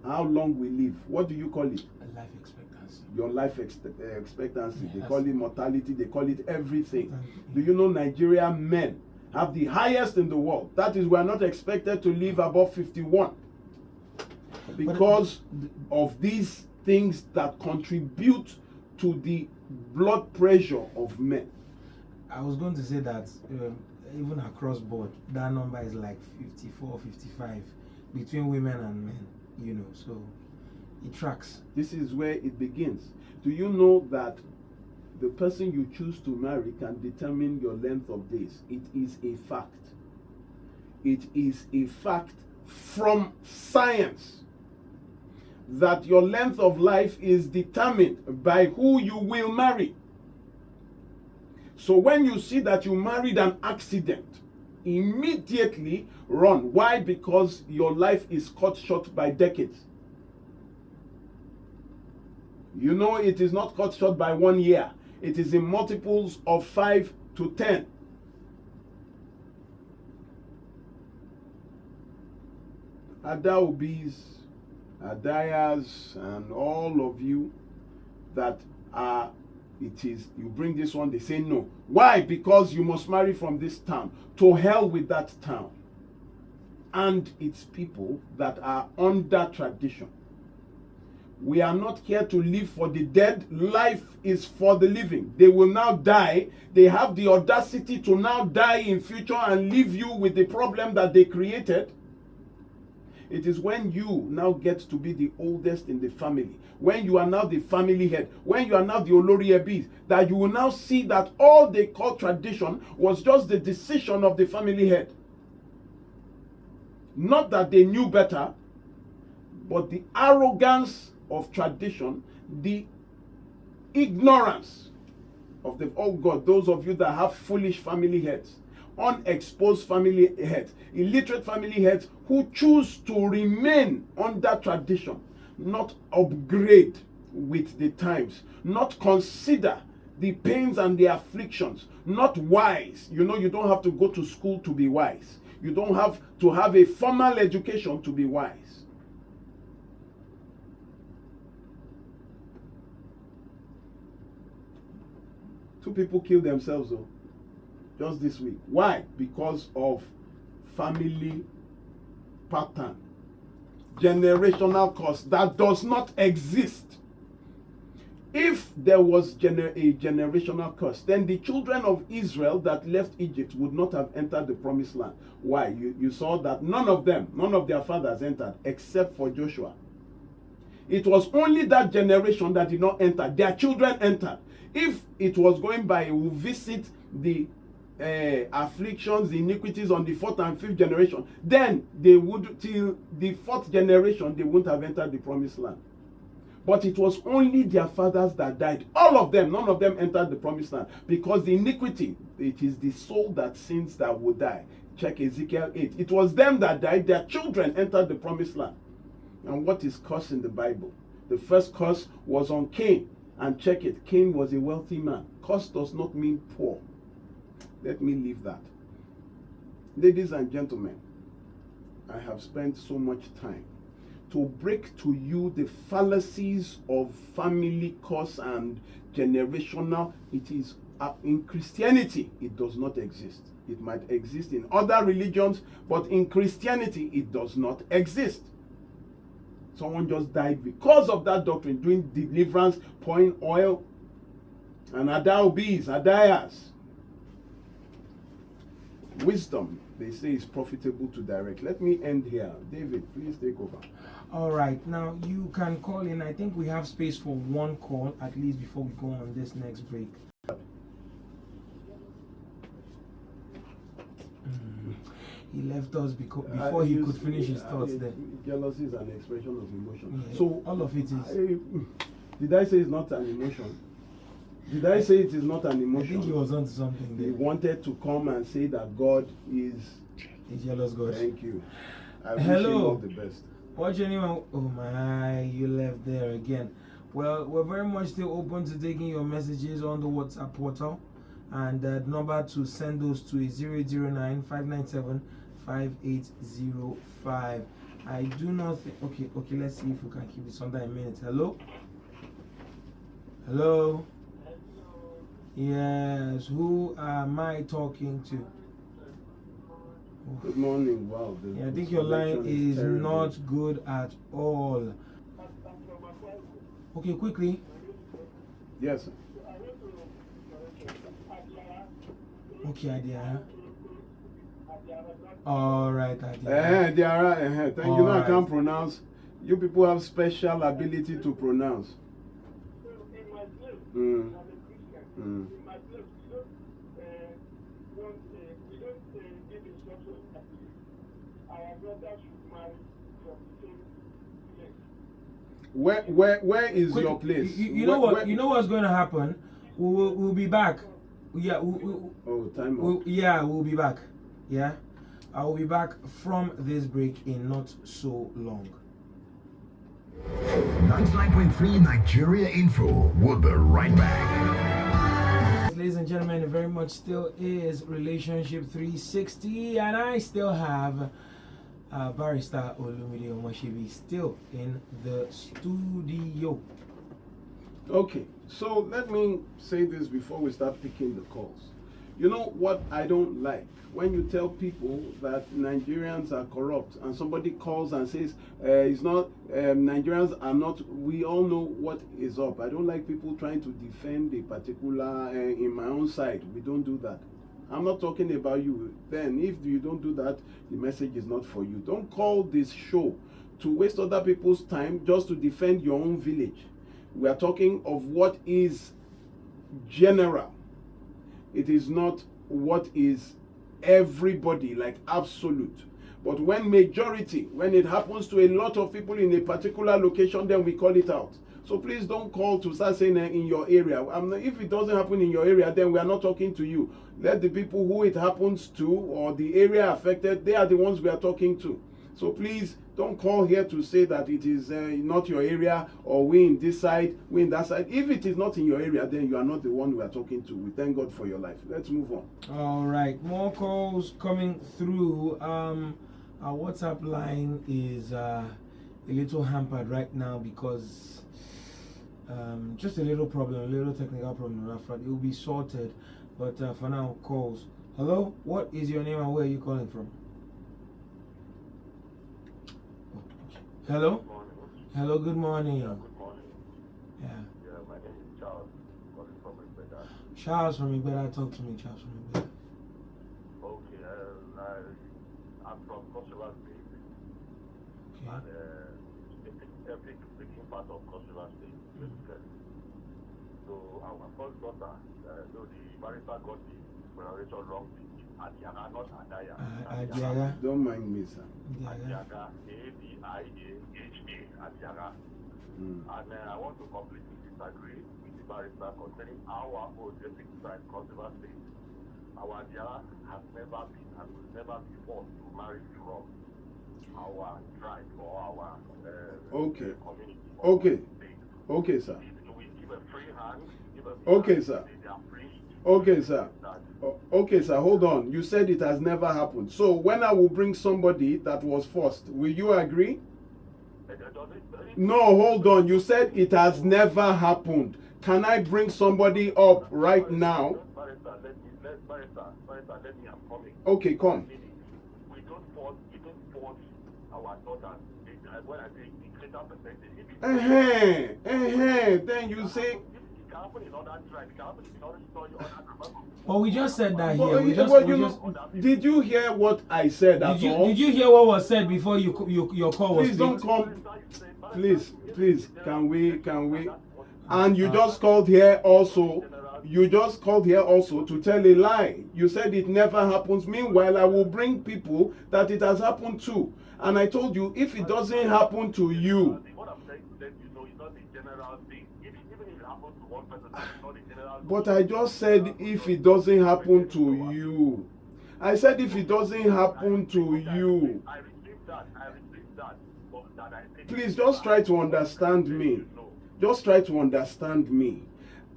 how long we live? What do you call it? Life expectancy. Your life expectancy. Yes. They call it mortality. They call it everything. Do you know Nigeria men have the highest in the world? That is, we are not expected to live above 51. Because of these things that contribute to the blood pressure of men. I was going to say that even across board, that number is like 54, 55 between women and men, you know, so it tracks. This is where it begins. Do you know that the person you choose to marry can determine your length of days? It is a fact. It is a fact from science that your length of life is determined by who you will marry. So when you see that you married an accident, immediately run. Why? Because your life is cut short by decades. You know, it is not cut short by 1 year. It is in multiples of 5 to 10. Adaobis, Adayas, and all of you that are, you bring this one, they say no. Why? Because you must marry from this town. To hell with that town and its people that are under tradition. We are not here to live for the dead. Life is for the living. They will now die. They have the audacity to now die in future and leave you with the problem that they created. It is when you now get to be the oldest in the family, when you are now the family head, when you are now the Olori Ebi, that you will now see that all they call tradition was just the decision of the family head. Not that they knew better, but the arrogance of tradition, the ignorance of the, oh God, those of you that have foolish family heads, unexposed family heads, illiterate family heads who choose to remain under tradition, not upgrade with the times, not consider the pains and the afflictions, not wise. You know, you don't have to go to school to be wise. You don't have to have a formal education to be wise. Two people killed themselves though, just this week. Why? Because of family pattern, generational curse that does not exist. If there was a generational curse, then the children of Israel that left Egypt would not have entered the promised land. Why? You saw that none of their fathers entered except for Joshua. It was only that generation that did not enter. Their children entered. If it was going by, who visit the afflictions, the iniquities on the fourth and fifth generation, then they would, till the fourth generation, they wouldn't have entered the promised land. But it was only their fathers that died. All of them, none of them entered the promised land. Because the iniquity, it is the soul that sins that will die. Check Ezekiel 8. It was them that died. Their children entered the promised land. And what is curse in the Bible? The first curse was on Cain. And check it. Cain was a wealthy man. Curse does not mean poor. Let me leave that. Ladies and gentlemen, I have spent so much time to break to you the fallacies of family curse and generational. It is in Christianity, it does not exist. It might exist in other religions, but in Christianity, it does not exist. Someone just died because of that doctrine, doing deliverance, pouring oil, and Adaobis, Adayas. Wisdom, they say, is profitable to direct. Let me end here. David, please take over. All right, now you can call in. I think we have space for one call at least before we go on this next break. He left us before he could finish his thoughts there. Jealousy is an expression of emotion. Yeah, so all of it is. Did I say it's not an emotion? Did I say it is not an emotion? I think he was onto something there. He wanted to come and say that God is a jealous God. Thank you. I wish him all the best. What's your name? Oh my, you left there again. Well, we're very much still open to taking your messages on the WhatsApp portal. And the number to send those to is 009-597-5805. I do not think... Okay, let's see if we can keep this under a minute. Hello? Hello? Yes, who am I talking to? Good morning. Wow. I think your line is not good at all. Okay, quickly. Yes, sir. Okay, Adia. All right, Adia. Thank you. Know I can't pronounce. You people have special ability to pronounce. Where is your place? You know what? You know what's going to happen? We'll be back. Yeah. Time out. We'll be back. Yeah. I will be back from this break in not so long. 99.3 Nigeria Info. We'll be right back. Ladies and gentlemen, it very much still is Relationship 360, and I still have Barrister Olumide Omoshebi still in the studio. Okay, so let me say this before we start picking the calls. You know what I don't like? When you tell people that Nigerians are corrupt and somebody calls and says, it's not, Nigerians are not, we all know what is up. I don't like people trying to defend a particular, in my own side, we don't do that. I'm not talking about you. Then if you don't do that, the message is not for you. Don't call this show to waste other people's time just to defend your own village. We are talking of what is general. It is not what is everybody, like absolute. But when majority, when it happens to a lot of people in a particular location, then we call it out. So please don't call to start saying in your area. If it doesn't happen in your area, then we are not talking to you. Let the people who it happens to or the area affected, they are the ones we are talking to. So please don't call here to say that it is not your area, or we in this side, we in that side. If it is not in your area, then you are not the one we are talking to. We thank God for your life. Let's move on. All right, more calls coming through. Our WhatsApp line is a little hampered right now because just a little problem, a little technical problem on our front. It will be sorted, but for now, calls. Hello, what is your name and where are you calling from? Hello? Hello, good morning. Yeah, good morning. Yeah. Yeah, my name is Charles, calling from Igbeda. Charles from Igbeda, talk to me, Charles from Igbeda. Okay, I'm from Kosovo State, Okay. and a big part of Kosovo State, basically. So our first daughter, so the barrister got the pronunciation wrong, Adiaga, not Adaya. Adiaga. Don't mind me, sir. Adiaga. Adiaga, A-D-I-A-H-A, Adiaga. Mm. And I want to completely disagree with the barrister concerning our own ethnic tribe, Kosovo State. Our Adiaga has never been and will never be forced to marry from our tribe or our Okay. community. Okay. State. Okay, sir. If we give a free hand, give a free Okay, hand, sir. they are free. Okay, sir. That Okay, sir, hold on. You said it has never happened. So when I will bring somebody that was forced, will you agree? No, hold on. You said it has never happened. Can I bring somebody up right now? Barrister, let me, I'm coming. Okay, come. We don't force our daughters. When I say the greater percentage, Then you say. it can happen in other tribes, it can happen in other story, other. Well, we just said that here. But, We just, but we you just, know, did you hear what I said at all? did you hear what was said before your call was Please don't picked? come. Please, can we? And you just called here also. You just called here also to tell a lie. You said it never happens. Meanwhile, I will bring people that it has happened to. And I told you, if it doesn't happen to you. What I'm saying to let you know, it's not the general thing. Even if it happens to one person, it's not the general thing. But I just said if it doesn't happen to you. I said if it doesn't happen to you. I received that. But that I think Please just try to understand me. Just try to understand me.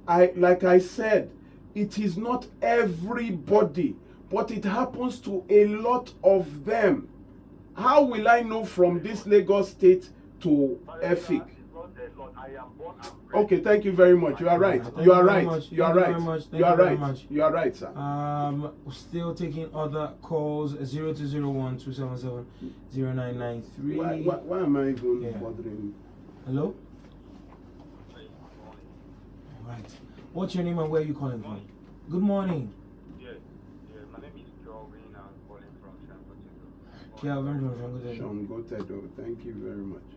Like I said, it is not everybody, but it happens to a lot of them. How will I know from this Lagos state to Efik? Okay, thank you very much. You are right. You are right. You are right. You are right. You are right, sir. Still taking other calls. 0201 277 0993. Why am I even Yeah. bothering? Hello. Right. What's your name and where are you calling from? Good morning. Yeah, my name is Kelvin. I'm calling from Shangotedo. Kelvin from Shangotedo. Sean Gotedo, thank you very much.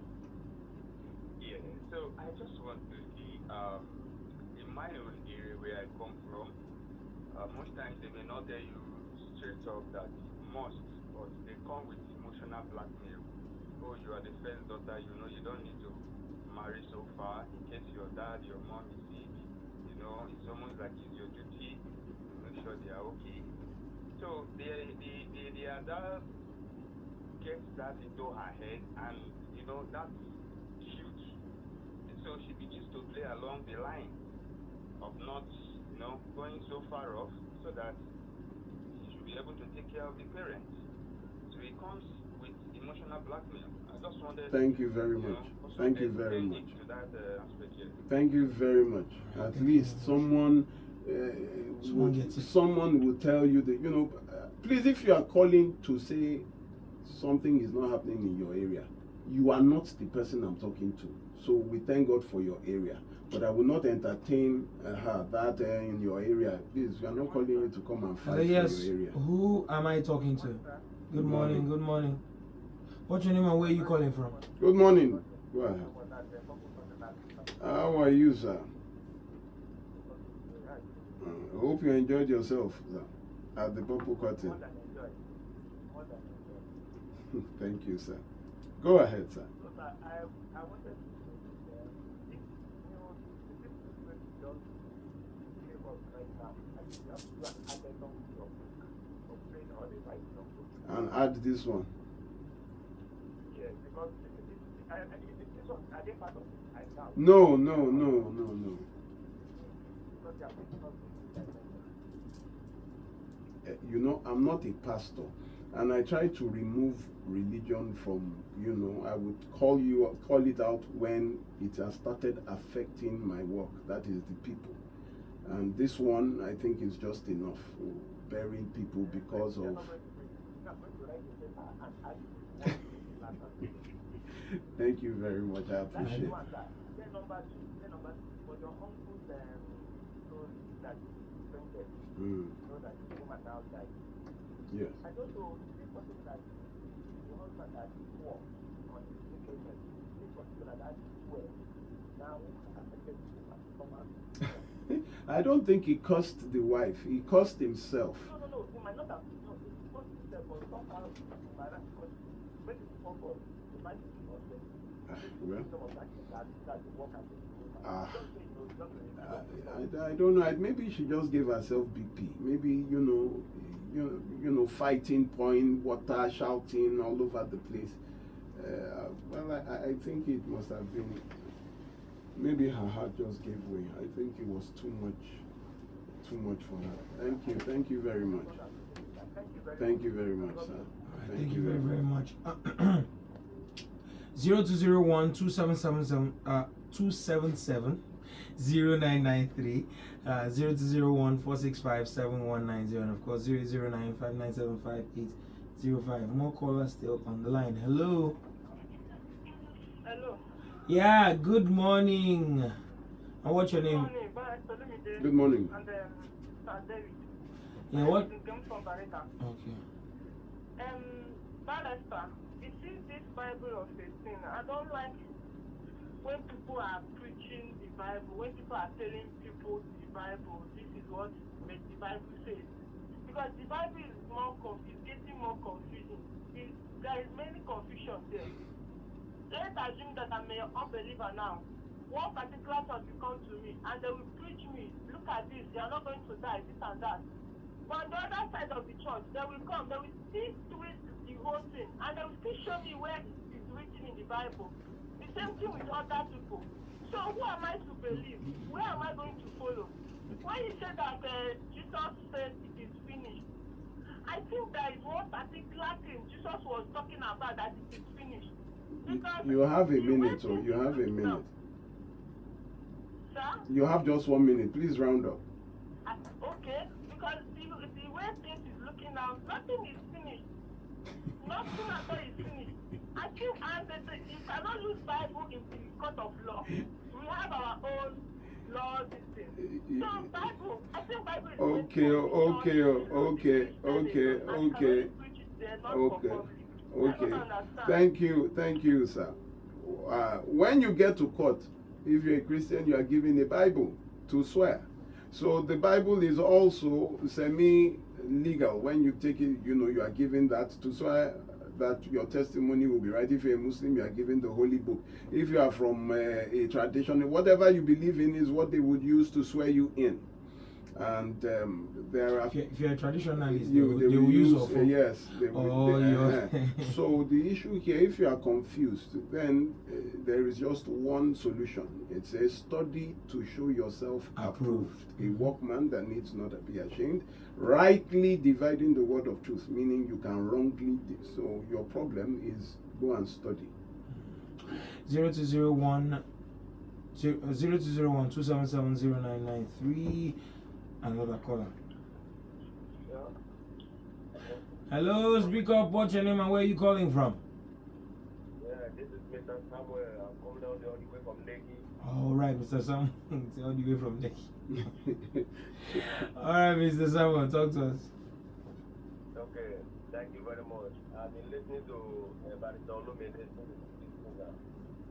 Yeah, so I just want to see, in my own area where I come from, most times they may not tell you straight up that must, but they come with emotional blackmail. Oh, you are the first daughter, you know, you don't need to marry so far in case your dad, your mom is sick. You know, it's almost like it's your duty to make sure they are okay. So the other gets that into her head, and you know that's huge. And so she begins to play along the line of not, you know, going so far off, so that she should be able to take care of the parents. So it comes with emotional blackmail. I just wanted. Thank you very much. Also Thank you very much. to that aspect here. Thank you very much. At least someone someone will tell you that, you know, please, if you are calling to say something is not happening in your area, you are not the person I'm talking to. So we thank God for your area. But I will not entertain her that in your area. Please, we are not calling you to come and fight Yes. for your area. Who am I talking to? Good morning. Good morning. What's your name and where are you calling from? Good morning. Go ahead. How are you, sir? I hope you enjoyed yourself, sir, at the Purple Curtain. Thank you, sir. Go ahead, sir. I wanted to And add this one. yes, because this one, are they part of it right now? No. Because they are picking up You know, I'm not a pastor, and I try to remove religion from, I would call it out when it has started affecting my work. That is the people. And this one, I think, is just enough for burying people because of. Thank you very much. I appreciate it. Yes. I don't know, is it possible that the husband that swore on his engagement, is it possible that that swear now affected the woman? I don't think he cursed the wife. He cursed himself. No, he might not have, he cursed himself, but somehow he might have, because when it's before God, the might be not there. Well. Some of that the work has been I don't know. Maybe she just gave herself BP. Maybe fighting, pouring water, shouting all over the place. Well, I think it must have been. Maybe her heart just gave way. I think it was too much for her. Thank you very much. Thank you very much, sir. Thank you very much. 0201 277 0993 0201 465 7190 and of course 009 5975 805. More callers still on the line. Hello. Hello. Yeah, good morning. And what's your name? Good morning. And David. Yeah, what? From Barita. Okay. Barista, you see this Bible of 18, I don't like when people are preaching the Bible, when people are telling people the Bible, this is what the Bible says. Because the Bible is getting more confusing. There is many confusion there. Let's assume that I'm an unbeliever now. One particular church will come to me and they will preach me, look at this, you are not going to die, this and that. But on the other side of the church, they will come, they will still twist the whole thing, and they will still show me where it is written in the Bible. The same thing with other people. So who am I to believe? Where am I going to follow? When you say that Jesus said it is finished, I think there is one particular thing Jesus was talking about, that it is finished. Because You have a minute, or you have a minute. Sir? You have just 1 minute. Please round up. Okay, because the way things is looking now, nothing is finished. Nothing at all is finished. I think you cannot use Bible in the court of law. We have our own law system. So Bible, I think Bible is Okay. Thank you, sir. When you get to court, if you're a Christian, you are given a Bible to swear. So the Bible is also semi-legal. When you take it, you are given that to swear that your testimony will be right. If you're a Muslim, you are given the Holy Book. If you are from a tradition, whatever you believe in is what they would use to swear you in. And there are. If you're a traditionalist, they will use yes. So the issue here, if you are confused, then there is just one solution. It says, study to show yourself approved. A workman that needs not be ashamed, rightly dividing the word of truth, meaning you can wrongly. So your problem is go and study. 0201 277 0993. Another caller. Hello, speak up. What's your name and where are you calling from? Yeah, this is Mr. Samuel. I'm coming down the way from Lekki. All right, Mr. Samuel, all the way from Lekki. All right, Mr. Samuel, talk to us. Okay, thank you very much. I've been listening to Barrister Olumide.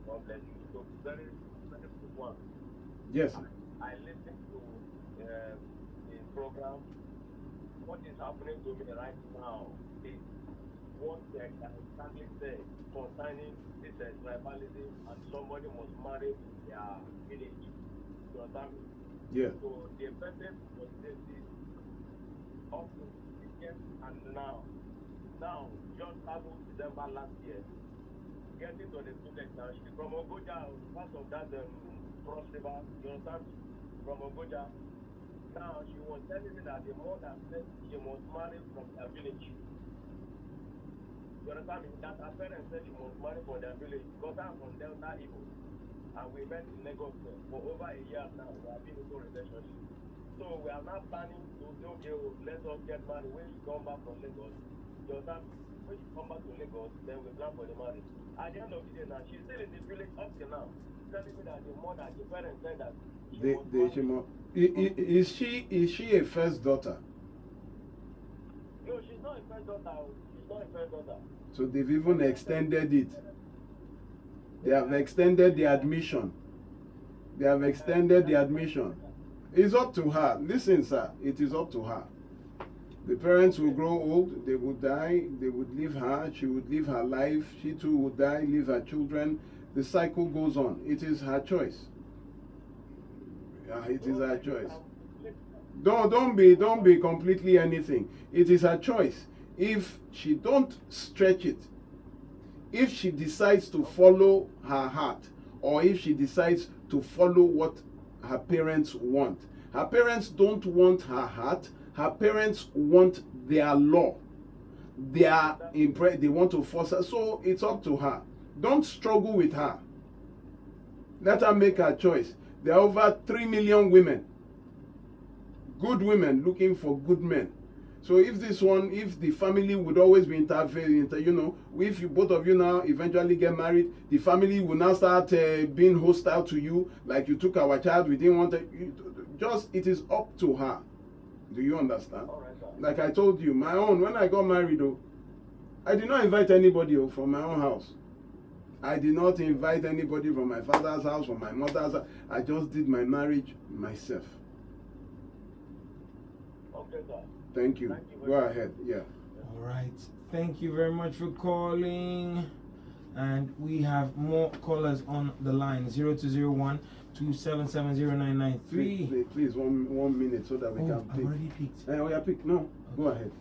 God bless you. So, very, very good one. Yes. I listened to the program. What is happening to me right now is what I can exactly say concerning this tribalism, and somebody must marry their village. You understand me? Yeah. So the person was this up to weekend and now just started December last year, getting to the village now. She's from Ogoja, part of that cross river, you understand? From Ogoja. Now she was telling me that the mother said she must marry from their village. You understand me? That her parents said she must marry from their village because I'm from Delta Igbo. And we met in Lagos for over a year now. We have been into relationship. So we are now planning to say, okay, let us get married when she come back from Lagos. You understand? When she come back to Lagos, then we plan for the marriage. At the end of the day now, she's still in the village up till now. Telling me that the mother, the parents said that Is she a first daughter? No, she's not a first daughter. She's not a first daughter. So they've even extended it. They have extended the admission. They have extended the admission. It's up to her. Listen, sir, it is up to her. The parents will grow old, they would die, they would leave her, she would live her life, she too would die, leave her children. The cycle goes on. It is her choice. It is her choice. Don't be completely anything. It is her choice. If she don't stretch it, if she decides to follow her heart, or if she decides to follow what her parents want. Her parents don't want her heart. Her parents want their law. They want to force her. So it's up to her. Don't struggle with her. Let her make her choice. There are over 3 million women. Good women looking for good men. So if the family would always be interfering, if you both of you now eventually get married, the family will now start being hostile to you, like you took our child, we didn't want it. It is up to her. Do you understand? All right, sir. Like I told you, my own, when I got married, I did not invite anybody from my own house. I did not invite anybody from my father's house, from my mother's house. I just did my marriage myself. Okay, sir. Thank you. Go ahead. Yeah. All right. Thank you very much for calling. And we have more callers on the line. 0201 2770993. Please, 1 minute so that we can pick. I've already picked. Pick. No. Okay. Go ahead.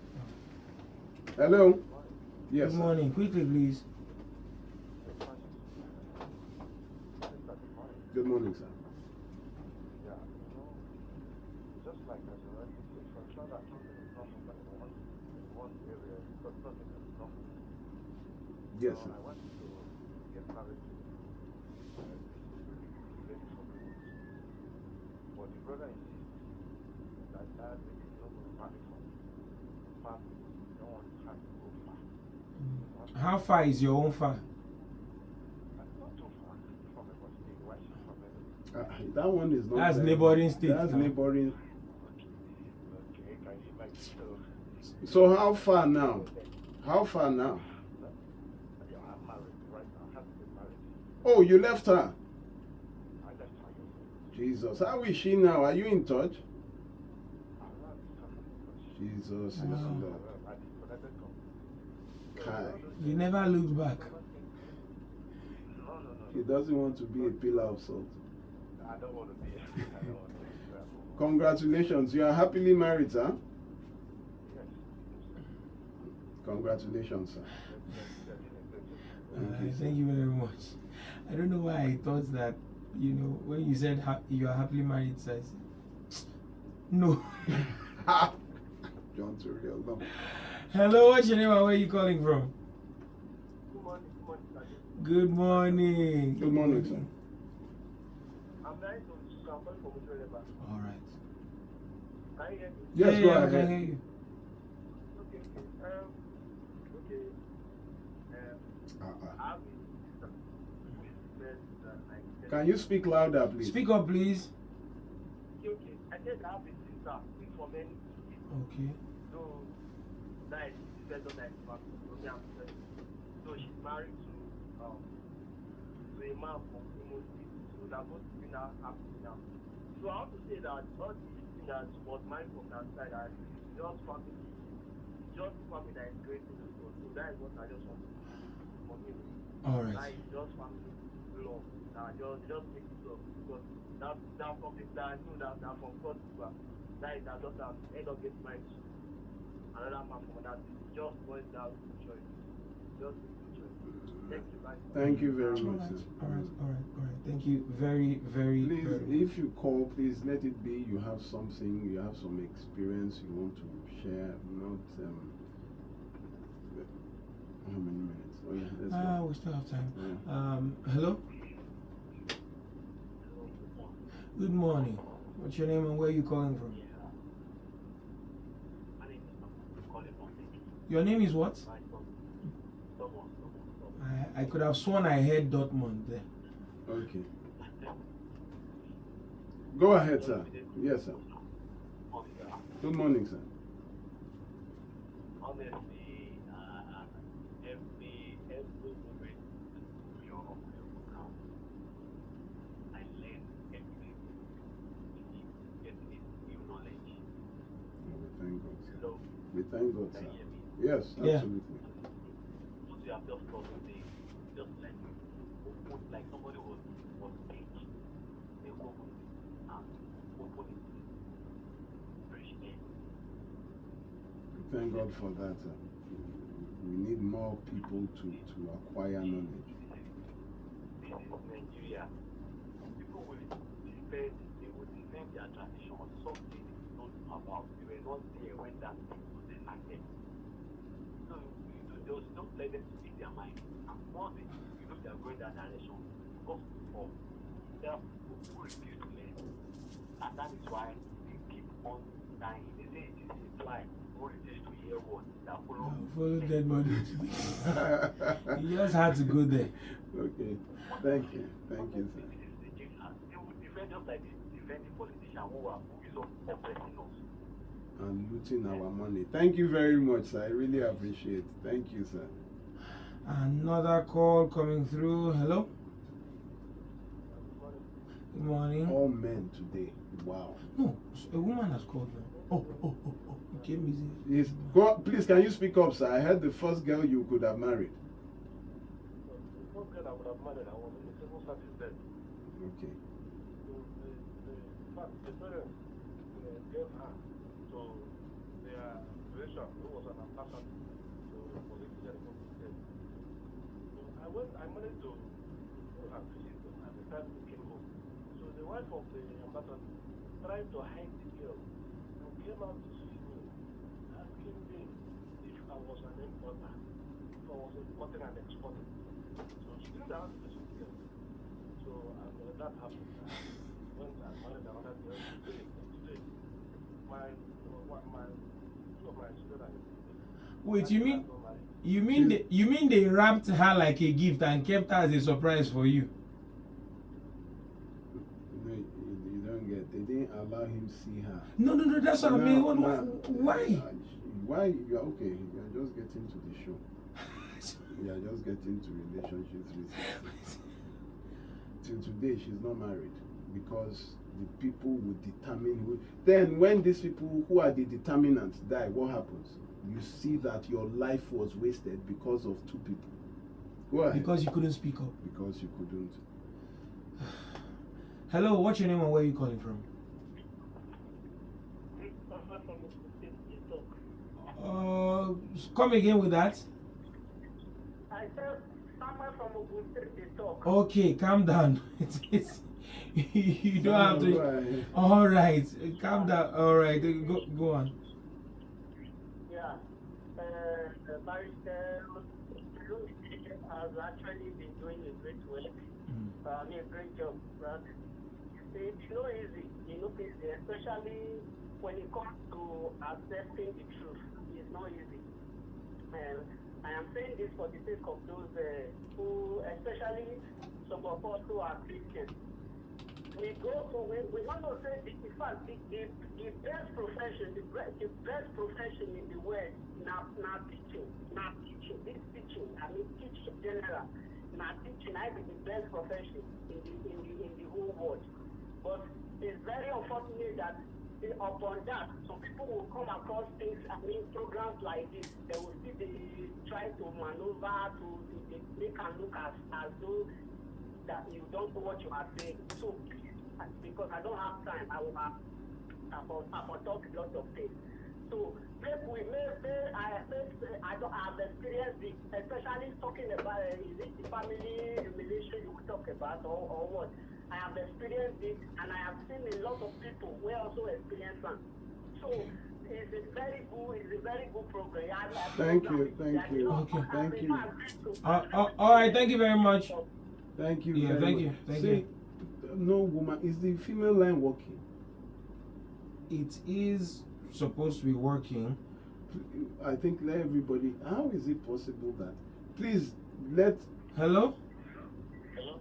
Hello? Yes. Good morning. Quickly, please. Good morning, sir. Yeah, just like as you already said, for sure that something is not in one area, because something is not. Yes, So sir. I wanted to get married to this lady from the woods. But the brother insists that lady is not going to marry from family. Don't want her to go far. How far is your own far? Not too far from a state. Why she's from a That one is not. That's neighboring state. That's now. neighboring. okay, can you like so? So how far now? How far now? Yeah, I'm married right now. I have to get married. Oh, you left her. I left her yesterday. Jesus, how is she now? Are you in touch? I'm not talking Jesus is Wow. Lord. I disconnected from. Kai. You never looked back. No. He doesn't want to be a pillar of salt. I don't want to be. I don't want to be. Congratulations, you are happily married, sir. Yes. Congratulations, sir. Thank you very much. I don't know why I thought that, when you said you are happily married, so I said, no. John Turiel, no. Hello, what's your name and where are you calling from? Good morning. Good morning. Good morning, sir. I'm nice to campaign for Mutual Labor. All right. Can you hear me? Yes, go I ahead. can hear you. Okay. I've been Can you speak louder, please? Speak up, please. Okay, I said I have a sister, speak for many people. Okay. So, that is the better than so she's married to a man from Imo State. So they're both been happy now. So I want to say that all these things that was mine from that side are just family that is great to the world. So that is what I just want to do for me. All right. That is just family love. Just make it love. Because that's something that I know that from God to God. That is that just end up getting married to another man from that. Just boils down to choice. Just choice. Thank you, bye. Thank you very All much, right. sir. All right. Thank you very, very, Please, very if you call, please let it be you have something, you have some experience you want to share, not how many minutes? Oh yeah, let's go. we still have time. Yeah. Hello? Good morning. What's your name and where are you calling from? Your name is what? I could have sworn I heard Dortmund there. Okay. Go ahead, sir. Yes, sir. Good morning, sir. Honestly, every moment your program, I learn everything, get this new knowledge. Oh, we thank God, sir. So, We thank God, can sir. you hear me? Yes, Yeah. absolutely. What you have just told me, just like somebody was caged, they open and open it, fresh air. We thank God for that, sir. We need more people to acquire knowledge. This is Nigeria. People will defend their tradition, something they don't know about. They were not there when that thing was enacted. So just don't let them speak their mind. And once they are going that direction, because of self who refuse to learn. And that is why they keep on dying. They say it is a fly who refuse to hear what that follow. Follow dead body. You just had to go there. Okay. Thank you. Thank you, sir. They will defend just like they defend the politicians who are movies of oppressing us. And looting our money. Thank you very much, sir. I really appreciate it. Thank you, sir. Another call coming through. Hello? Good morning. All men today. Wow. No, a woman has called me. Oh. Okay, busy. Yes. Go, please, can you speak up, sir? I heard the first girl you could have married. The first girl I would have married, I was in the civil service then. Okay. The parents gave her to their relation, who was an ambassador to the political republic. So I managed to appreciate them at the time we came home. So the wife of the ambassador tried to hide the girl and came out to see me, asking me if I was an importer, if I was importing and exporting. So she didn't ask me to the girl. So that happened. When I married another girl, today, two of my children. Wait, you mean they wrapped her like a gift and kept her as a surprise for you? No, you don't get. They didn't allow him see her. No, that's what I mean. Why? Why? You are okay. You are just getting to the show. You are just getting to relationships with. Till today, she's not married because the people will determine who. Then, when these people who are the determinants die, what happens? You see that your life was wasted because of two people. Go ahead. Because you couldn't speak up. Because you couldn't. Hello, what's your name and where are you calling from? Come again with that. I said, someone from Ogun State, they talk. Okay, calm down. You don't have to. Right. All right, calm down. All right, go on. Yeah. The barrister has actually been doing a great work. I mean, a great job. But it's not easy. Especially when it comes to accepting the truth. It's not easy. And I am saying this for the sake of those who, especially especially some of us who are Christians. We want to say, in fact, the best profession, the best profession in the world, now teaching, this teaching, I mean teaching in general, now teaching, I think the best profession in the whole world. But it's very unfortunate that upon that, some people will come across things, I mean programs like this, they will see they try to maneuver to make and look as though that you don't know what you are saying. So because I don't have time, I will talk a lot of things. So I have experienced it, especially talking about is it the family humiliation you will talk about or what? I have experienced it, and I have seen a lot of people who also experience that. So it's a very good program. Thank you. Okay. Thank you. All right, thank you very much. Thank you. Yeah, very thank much. you. Thank See, you. no woman, is the female line working? It is supposed to be working. I think let everybody, how is it possible that, please let, Hello? Hello?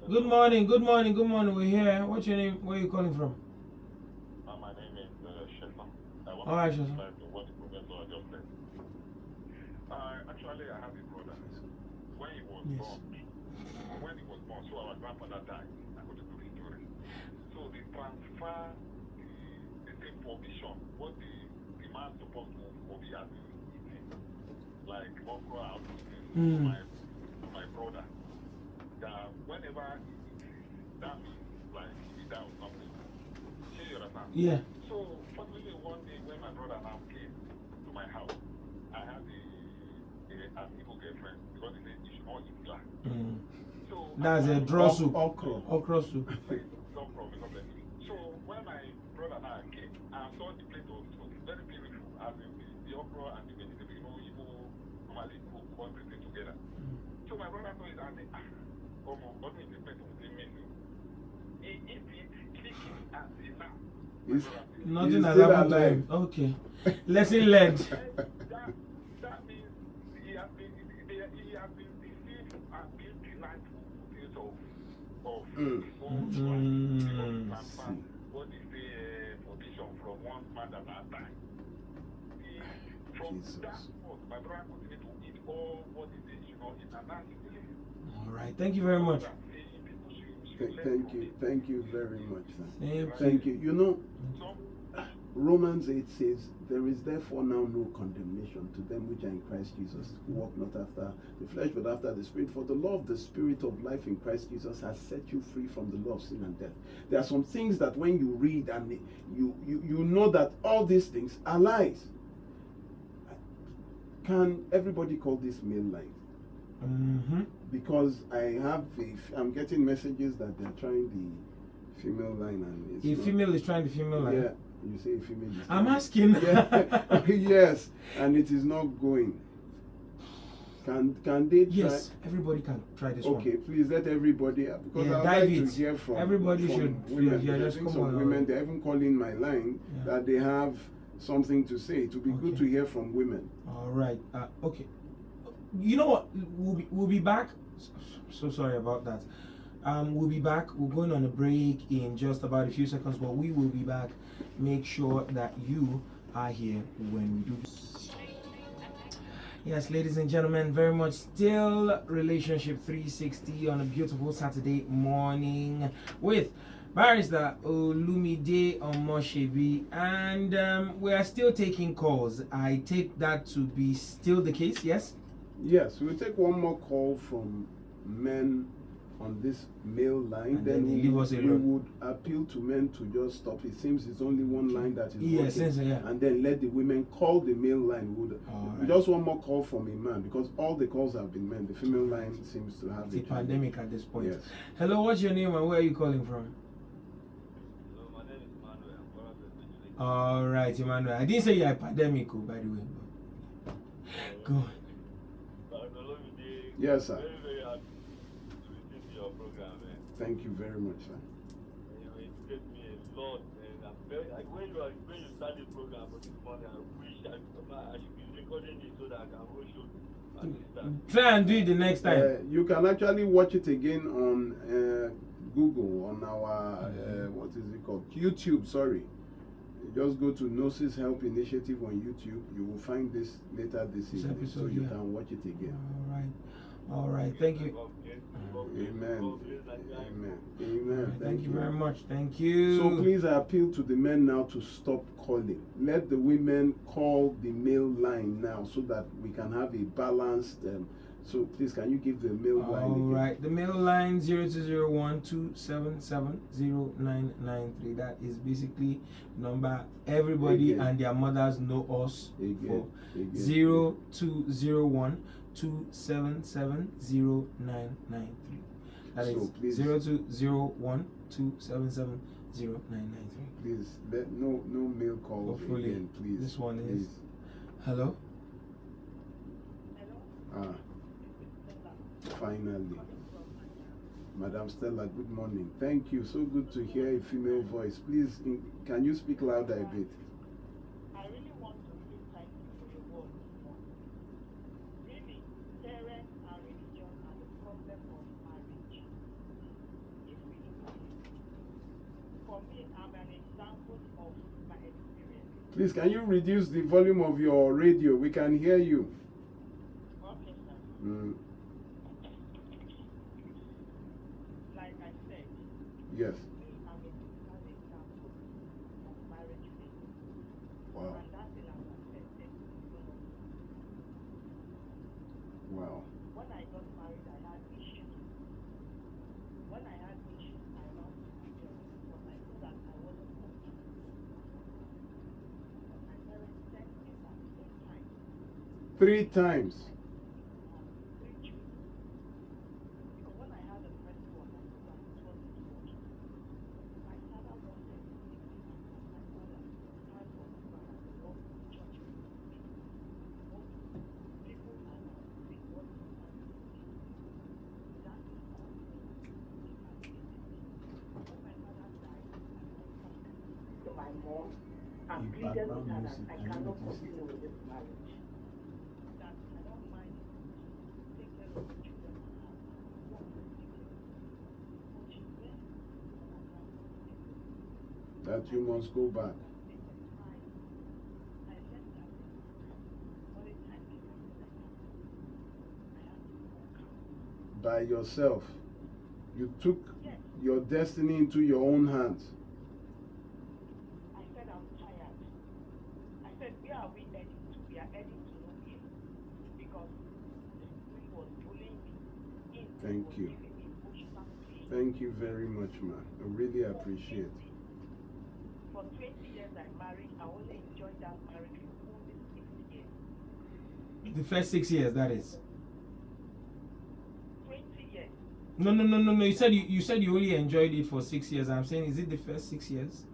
Good morning. We're here. What's your name? Where are you calling from? My name is Shefa. I want All right, to Shefa. subscribe to what Professor just said. Actually, I have a brother. When he was Yes. born, so our grandfather died. I go to the story. So they transfer the same provision, what the man supposed to be at like okra out to my brother. That whenever that means like he died or something. See you understand? Yeah. So fortunately one day when my brother now came to my house, I had an evil girlfriend because he said you should not eat glass. So That's a draw soup. okra. Okra soup. no problem, no problem. So when my brother now came, I saw the plate was very beautiful, as in the okra and the vegetable, you know, you normally cook everything together. So my brother saw it and said, what is the plate of the menu? He eat it, click it, and say, now. Nothing He's has still happened to alive. him. Okay. Lesson learned. That means he has been deceived and been denied for days of his own life. What is the position from one man that has died? From Jesus. that point, my brother continued to eat all what is it, you know, in an All right. Thank you very much. Thank you very much, sir. Thank you. You. You know, Romans 8 says, there is therefore now no condemnation to them which are in Christ Jesus, who walk not after the flesh, but after the Spirit. For the law of the Spirit of life in Christ Jesus has set you free from the law of sin and death. There are some things that when you read and you know that all these things are lies. Can everybody call this male line? Because I'm getting messages that they're trying the female line and it's A female is trying the female line. Yeah, you say a female is I'm trying. asking. Yeah. Yes, and it is not going. Can they try? Yes, everybody can try this one. Okay, please let everybody, because Yeah, I would dive like it. to hear from Everybody from should, women. yeah, I just think come some on. women, they're even calling my line that they have something to say. It would be good Okay. to hear from women. All right. Okay. You know what? We'll be back. So sorry about that. We'll be back. We're going on a break in just about a few seconds, but we will be back. Make sure that you are here when we do this. Yes, ladies and gentlemen, very much still Relationship 360 on a beautiful Saturday morning with Barrister Olumide Omoshebi, and we are still taking calls. I take that to be still the case, yes? Yes, we'll take one more call from men on this male line. And then they leave us we alone. would appeal to men to just stop. It seems it's only one line that is Yes, working. yeah. And then let the women call the male line. All right. Just one more call from a man, because all the calls have been men. The female line seems to have It's a challenge. pandemic at this point. Yes. Hello, what's your name and where are you calling from? Hello, my name is Emmanuel. I'm calling from Italy. All right, Emmanuel. I didn't say you're a pandemic, by the way. Go on. Yes, sir. Very, very happy to listen to your program, man. Thank you very much, sir. You educate me a lot, and I'm very when you start the program for this morning, I wish I should be recording it so that I can also Try and do it the next time. You can actually watch it again on Google, on our what is it called? YouTube. Sorry. You just go to Gnosis Help Initiative on YouTube. You will find this later this evening, episode, so you yeah. can watch it again. All right. Thank you. Amen. Amen. Amen. Thank you very much. Thank you. So please, I appeal to the men now to stop calling. Let the women call the male line now, so that we can have a balanced. So please, can you give the male line again? All right, the mail line 0201-277-0993. That is basically number everybody Again. and their mothers know us Again. for. 0201-277-0993. That So is please- 0201-277-0993. Please, no male calls Hopefully, again, please. this one is- Please. Hello. Ah, finally. Madam Stella, good morning. Thank you. So good to hear a female voice. Please, can you speak louder a bit? I really want to say thank you for your work this morning. Really, parents and religion are the problem of marriage. If we look at it, for me, I'm an example of my experience. Please, can you reduce the volume of your radio? We can hear you. Okay, sir. Mm, Like I said, yes. me, I'm an example of marriage failure. Wow. And that thing has affected me so much. Wow. When I got married, I had issues. When I had issues, I lost my job because I knew that I wasn't working. But my parents sent me back 3 times. 3 times. on 3 children. Because when I had the first one, I knew that it wasn't working. My father wanted to take me back because my father, time for my father, he was in church with me. People around say, what is happening? That is how it is. When my father died, I went back to my mom and pleaded with her that I cannot continue with this marriage. That I don't mind take care of the children I have. I want to take care of them. But she went and I cannot take care of them. That you must go back. By yourself. You took your destiny into your own hands. I said I'm tired. I said, where are we heading to? We are heading to nowhere. Because the spirit was pulling me in. Thank was you. giving me emotional pain. Thank you very much, man. I really appreciate it. For 20 years I married, I only enjoyed that marriage for only 6 years. The first 6 years, that is. 20 years. No. You said you only enjoyed it for 6 years. I'm saying, is it the first 6 years?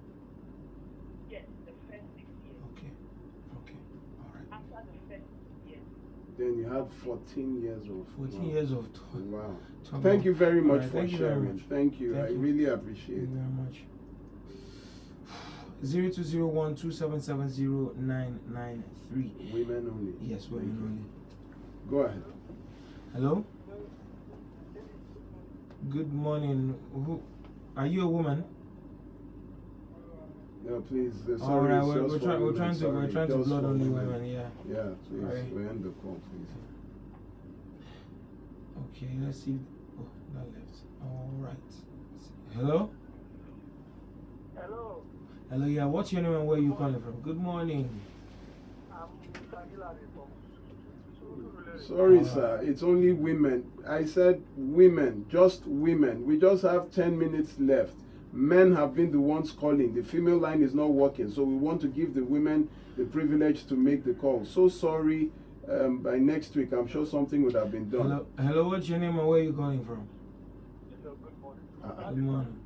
Yes, the first 6 years. Okay. All right. After the first 6 years, Then you had 14 years of 14 wow. years of Wow. trouble. Thank you very much Alright, for thank you very sharing. much. Thank you. Thank I you. really Thank appreciate you it. very much. 0201-277-0993. Women only. Yes, Thank women you. only. Go ahead. Hello? Good morning. Who are you, a woman? No, please. All Sorry, right, it's we're just for trying women. to Sorry, blood just for only women. Yeah. Yeah, please. Sorry. We end the call, please. Okay, let's see. Oh, that left. All right. Hello? hello, Hello, yeah. What's your name and where you calling from? Good morning. I'm Hillary from Sorry, sir. It's only women. I said women, just women. We just have 10 minutes left. Men have been the ones calling. The female line is not working, so we want to give the women the privilege to make the call. So sorry. By next week, I'm sure something would have been done. Hello. What's your name and where you calling from? Hello, good morning. Good morning.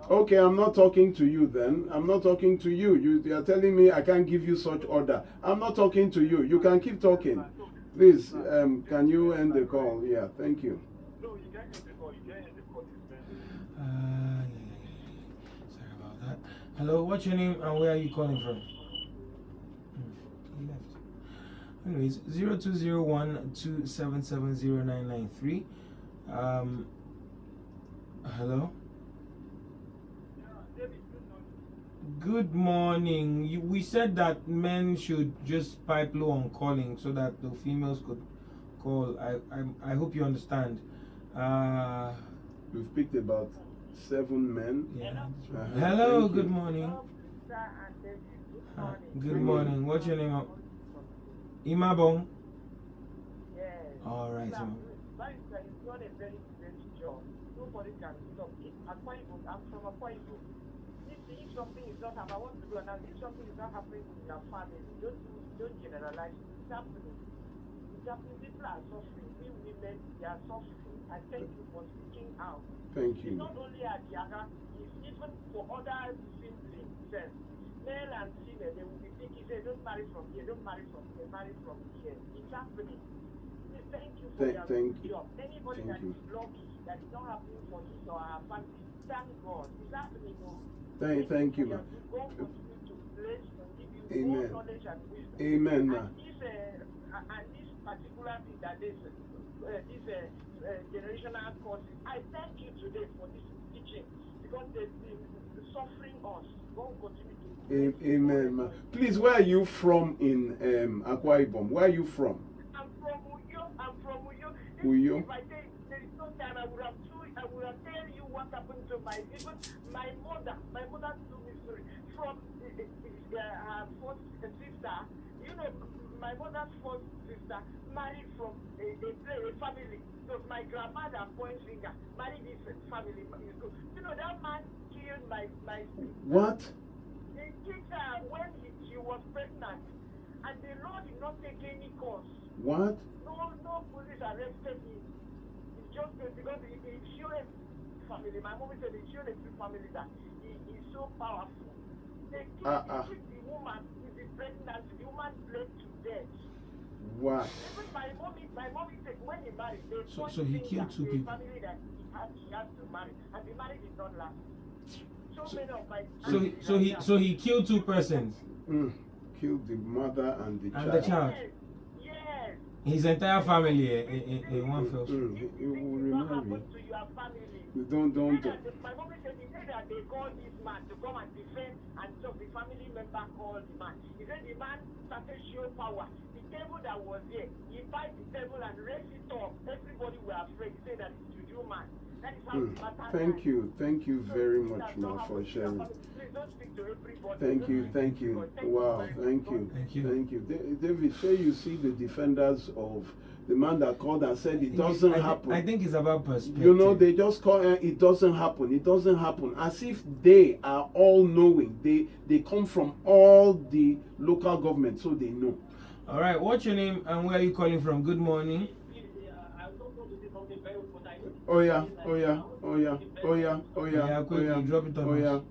Okay, I'm not talking to you then. I'm not talking to you. You are telling me I can't give you such order. I'm not talking to you. You can keep talking. Please, can you end the call? Yeah, thank you. No, you can't get the call. You can't get the call. Yeah. Sorry about that. Hello, what's your name and where are you calling from? He left. Anyways, 0201-277-0993. Hello. Good morning. We said that men should just pipe low on calling so that the females could call. I hope you understand. We've picked about 7 men. Yeah. Uh-huh. Hello. Thank Good you. morning. Good Good morning. What's your name? Imabong. Yes. All right. Now, it's not a very great job. Nobody can stop it. I'm from Akwa Ibom. If something is not happening, I want to do another. If something is not happening in your family, don't generalize. It's happening. It's happening. People are suffering. We women, they are suffering. I thank you for speaking out. Thank It's you. not only at Yaga, it's even for other siblings. Male and female, they will be thinking, say, don't marry from here, don't marry from here, marry from here. It's happening. Thank you for your Thank you. job. Anybody Thank that you. is lucky, that is not happening for his or her family, thank God. It's happening. Thank you, ma. God continue to bless and give you Amen. more knowledge and wisdom. Amen, ma. And this particular thing that is generational causes, I thank you today for this teaching because they've been suffering us. God will continue to bless you. Amen, ma. Please, where are you from in Akwa Ibom? Where are you from? I'm from Uyo. Uyo? If I say there is no time, I would have tell you what happened to my mother. My mother told me story from her first sister. You know, my mother's first sister married from a family. So my grandmother point finger married this family. You know that man killed my What? He killed her when she was pregnant, and the law did not take any course. What? No police arrested him. It's just because he showed a family. My mom said he showed a family that he is so powerful. They killed the woman with the pregnancy. The woman bled to death. What? Even my mommy said when he married, they So he killed 2 people. family that he had to marry, and the marriage did not last. So many of my So he killed 2 persons. Killed the mother and the And child. the child. Yes. His entire family in one fell swoop. He will What remarry. happened to your family? Don't. My mom said he said that they called this man to come and defend, and so the family member called the man. He said the man started showing power. The table that was there, he bite the table and raised it up. Everybody were afraid. He said that it's juju man. That is how the matter Thank died. you very So, much, that's ma, not for happening to your sharing. family. Please don't speak to everybody. Thank Don't you. speak Thank to you. everybody. Wow. very Thank much. you. Thank you. Thank you. David, sure you see the defenders of the man that called and said it doesn't happen. I think it's about perspective. You know, they just call it doesn't happen. It doesn't happen. As if they are all knowing. They come from all the local government, so they know. All right, what's your name and where are you calling from? Good morning. Oh yeah. Yeah, quickly, drop it on us.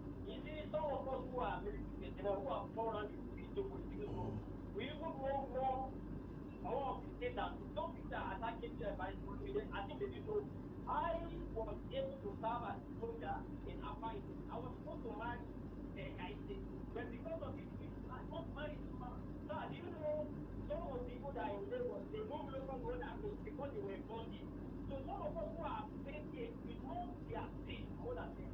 I was able to serve as soldier in Akwa Ibom. I was supposed to marry IC, but because of it, I got married to her. So, do you know, some of the people that are in Lagos, they move local road and because they were born here. So, some of us who are staying here, we know they are safe more than them.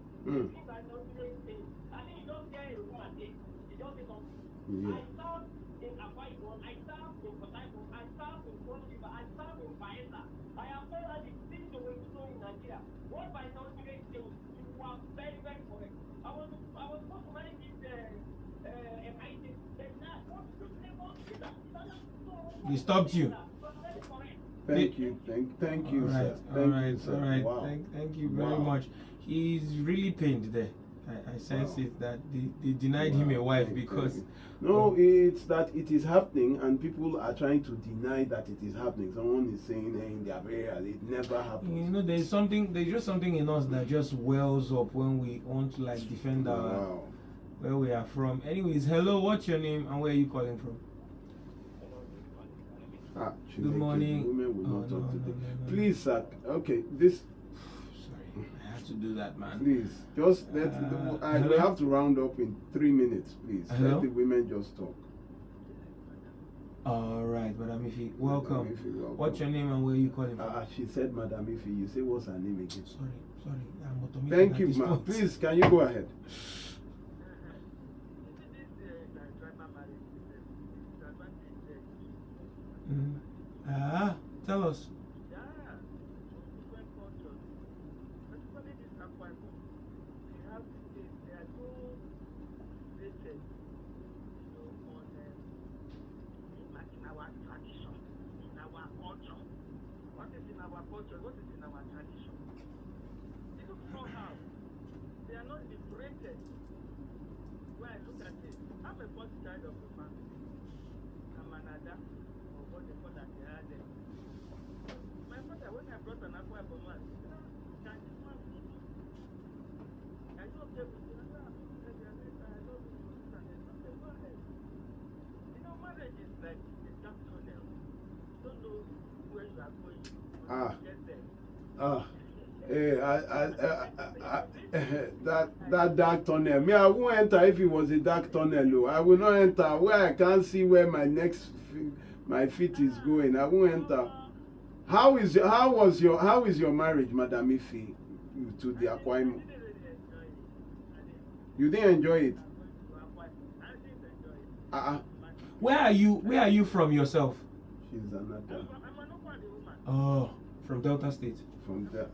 Things are not really safe. I think you don't hear a woman say, you don't say something. Yeah. I served in Akwa Ibom, I served in Port Harcourt, I served in Cross River, I served in Bayelsa. I have told her the things they were doing in Nigeria. What by now today, you were very, very correct. I was supposed to manage this MIT, but now what to They stopped you. Thank you. Thank you, sir. Thank you, sir. All right. Wow. Thank you very Wow. much. He's really pained there. I sense it that they denied him a wife because. No, it's that it is happening and people are trying to deny that it is happening. Someone is saying in their burial it never happened. You know, there's just something in us that just wells up when we want to like defend our Wow. where we are from. Anyways, hello, what's your name and where are you calling from? Good morning. Women will not Oh, talk no, today. no. Please, sir. Okay, this. Sorry, I had to do that, man. Please, just let. we hello? have to round up in 3 minutes. Please, let the women just talk. Hello? Hello. Hello? Hello. Yeah, quickly, Hello. drop it on us. All right, Madam Ife, welcome. Madam Ife, welcome. What's your name and where are you calling from? She said Madam Ife. You say what's her name again? Sorry, I'm automated Thank at you, this ma'am. point. Please, can you go ahead? Tell us. What is in our tradition? They don't know how. They are not liberated. When I look at it, I'm a first child of the family. I'm an Ada, or what they call that they are there. My father, when I brought an apple for man, can this man feed me? I don't care with you. I love you. You know, marriage is like a dark tunnel. You don't know where you are going. That dark tunnel. Me, I won't enter if it was a dark tunnel. I will not enter where I can't see where my my feet is going. I won't enter. How is your marriage, Madam Ife, to the Akwa Ibom? You didn't enjoy it. Where are you from yourself? She's another. Oh, from Delta State. From there.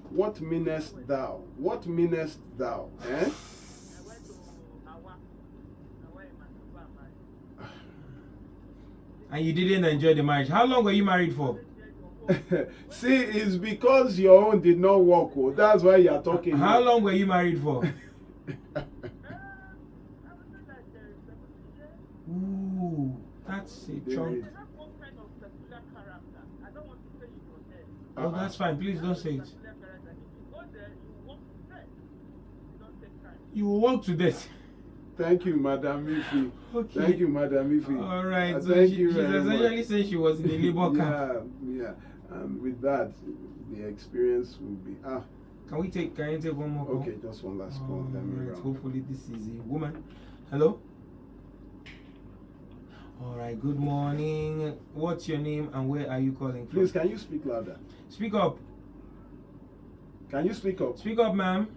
What meanest thou? What meanest thou? Eh? And you didn't enjoy the marriage. How long were you married for? See, it's because your own did not work. Oh. That's why you are talking. How long were you married for? Ooh, that's a chunk. Oh, that's fine. Please don't say it. You will walk to death. Thank you, Madam Ife. Okay. Thank you, Madam Ife. All right. So thank she's you very essentially much. saying she was in the labor camp. Yeah. With that, the experience will be Can you take one more call? okay, just one last call. Let me Alright, round. hopefully this is a woman. Hello? Alright, good morning. What's your name and where are you calling from? Please, can you speak louder? Speak up. Can you speak up? Speak up, ma'am.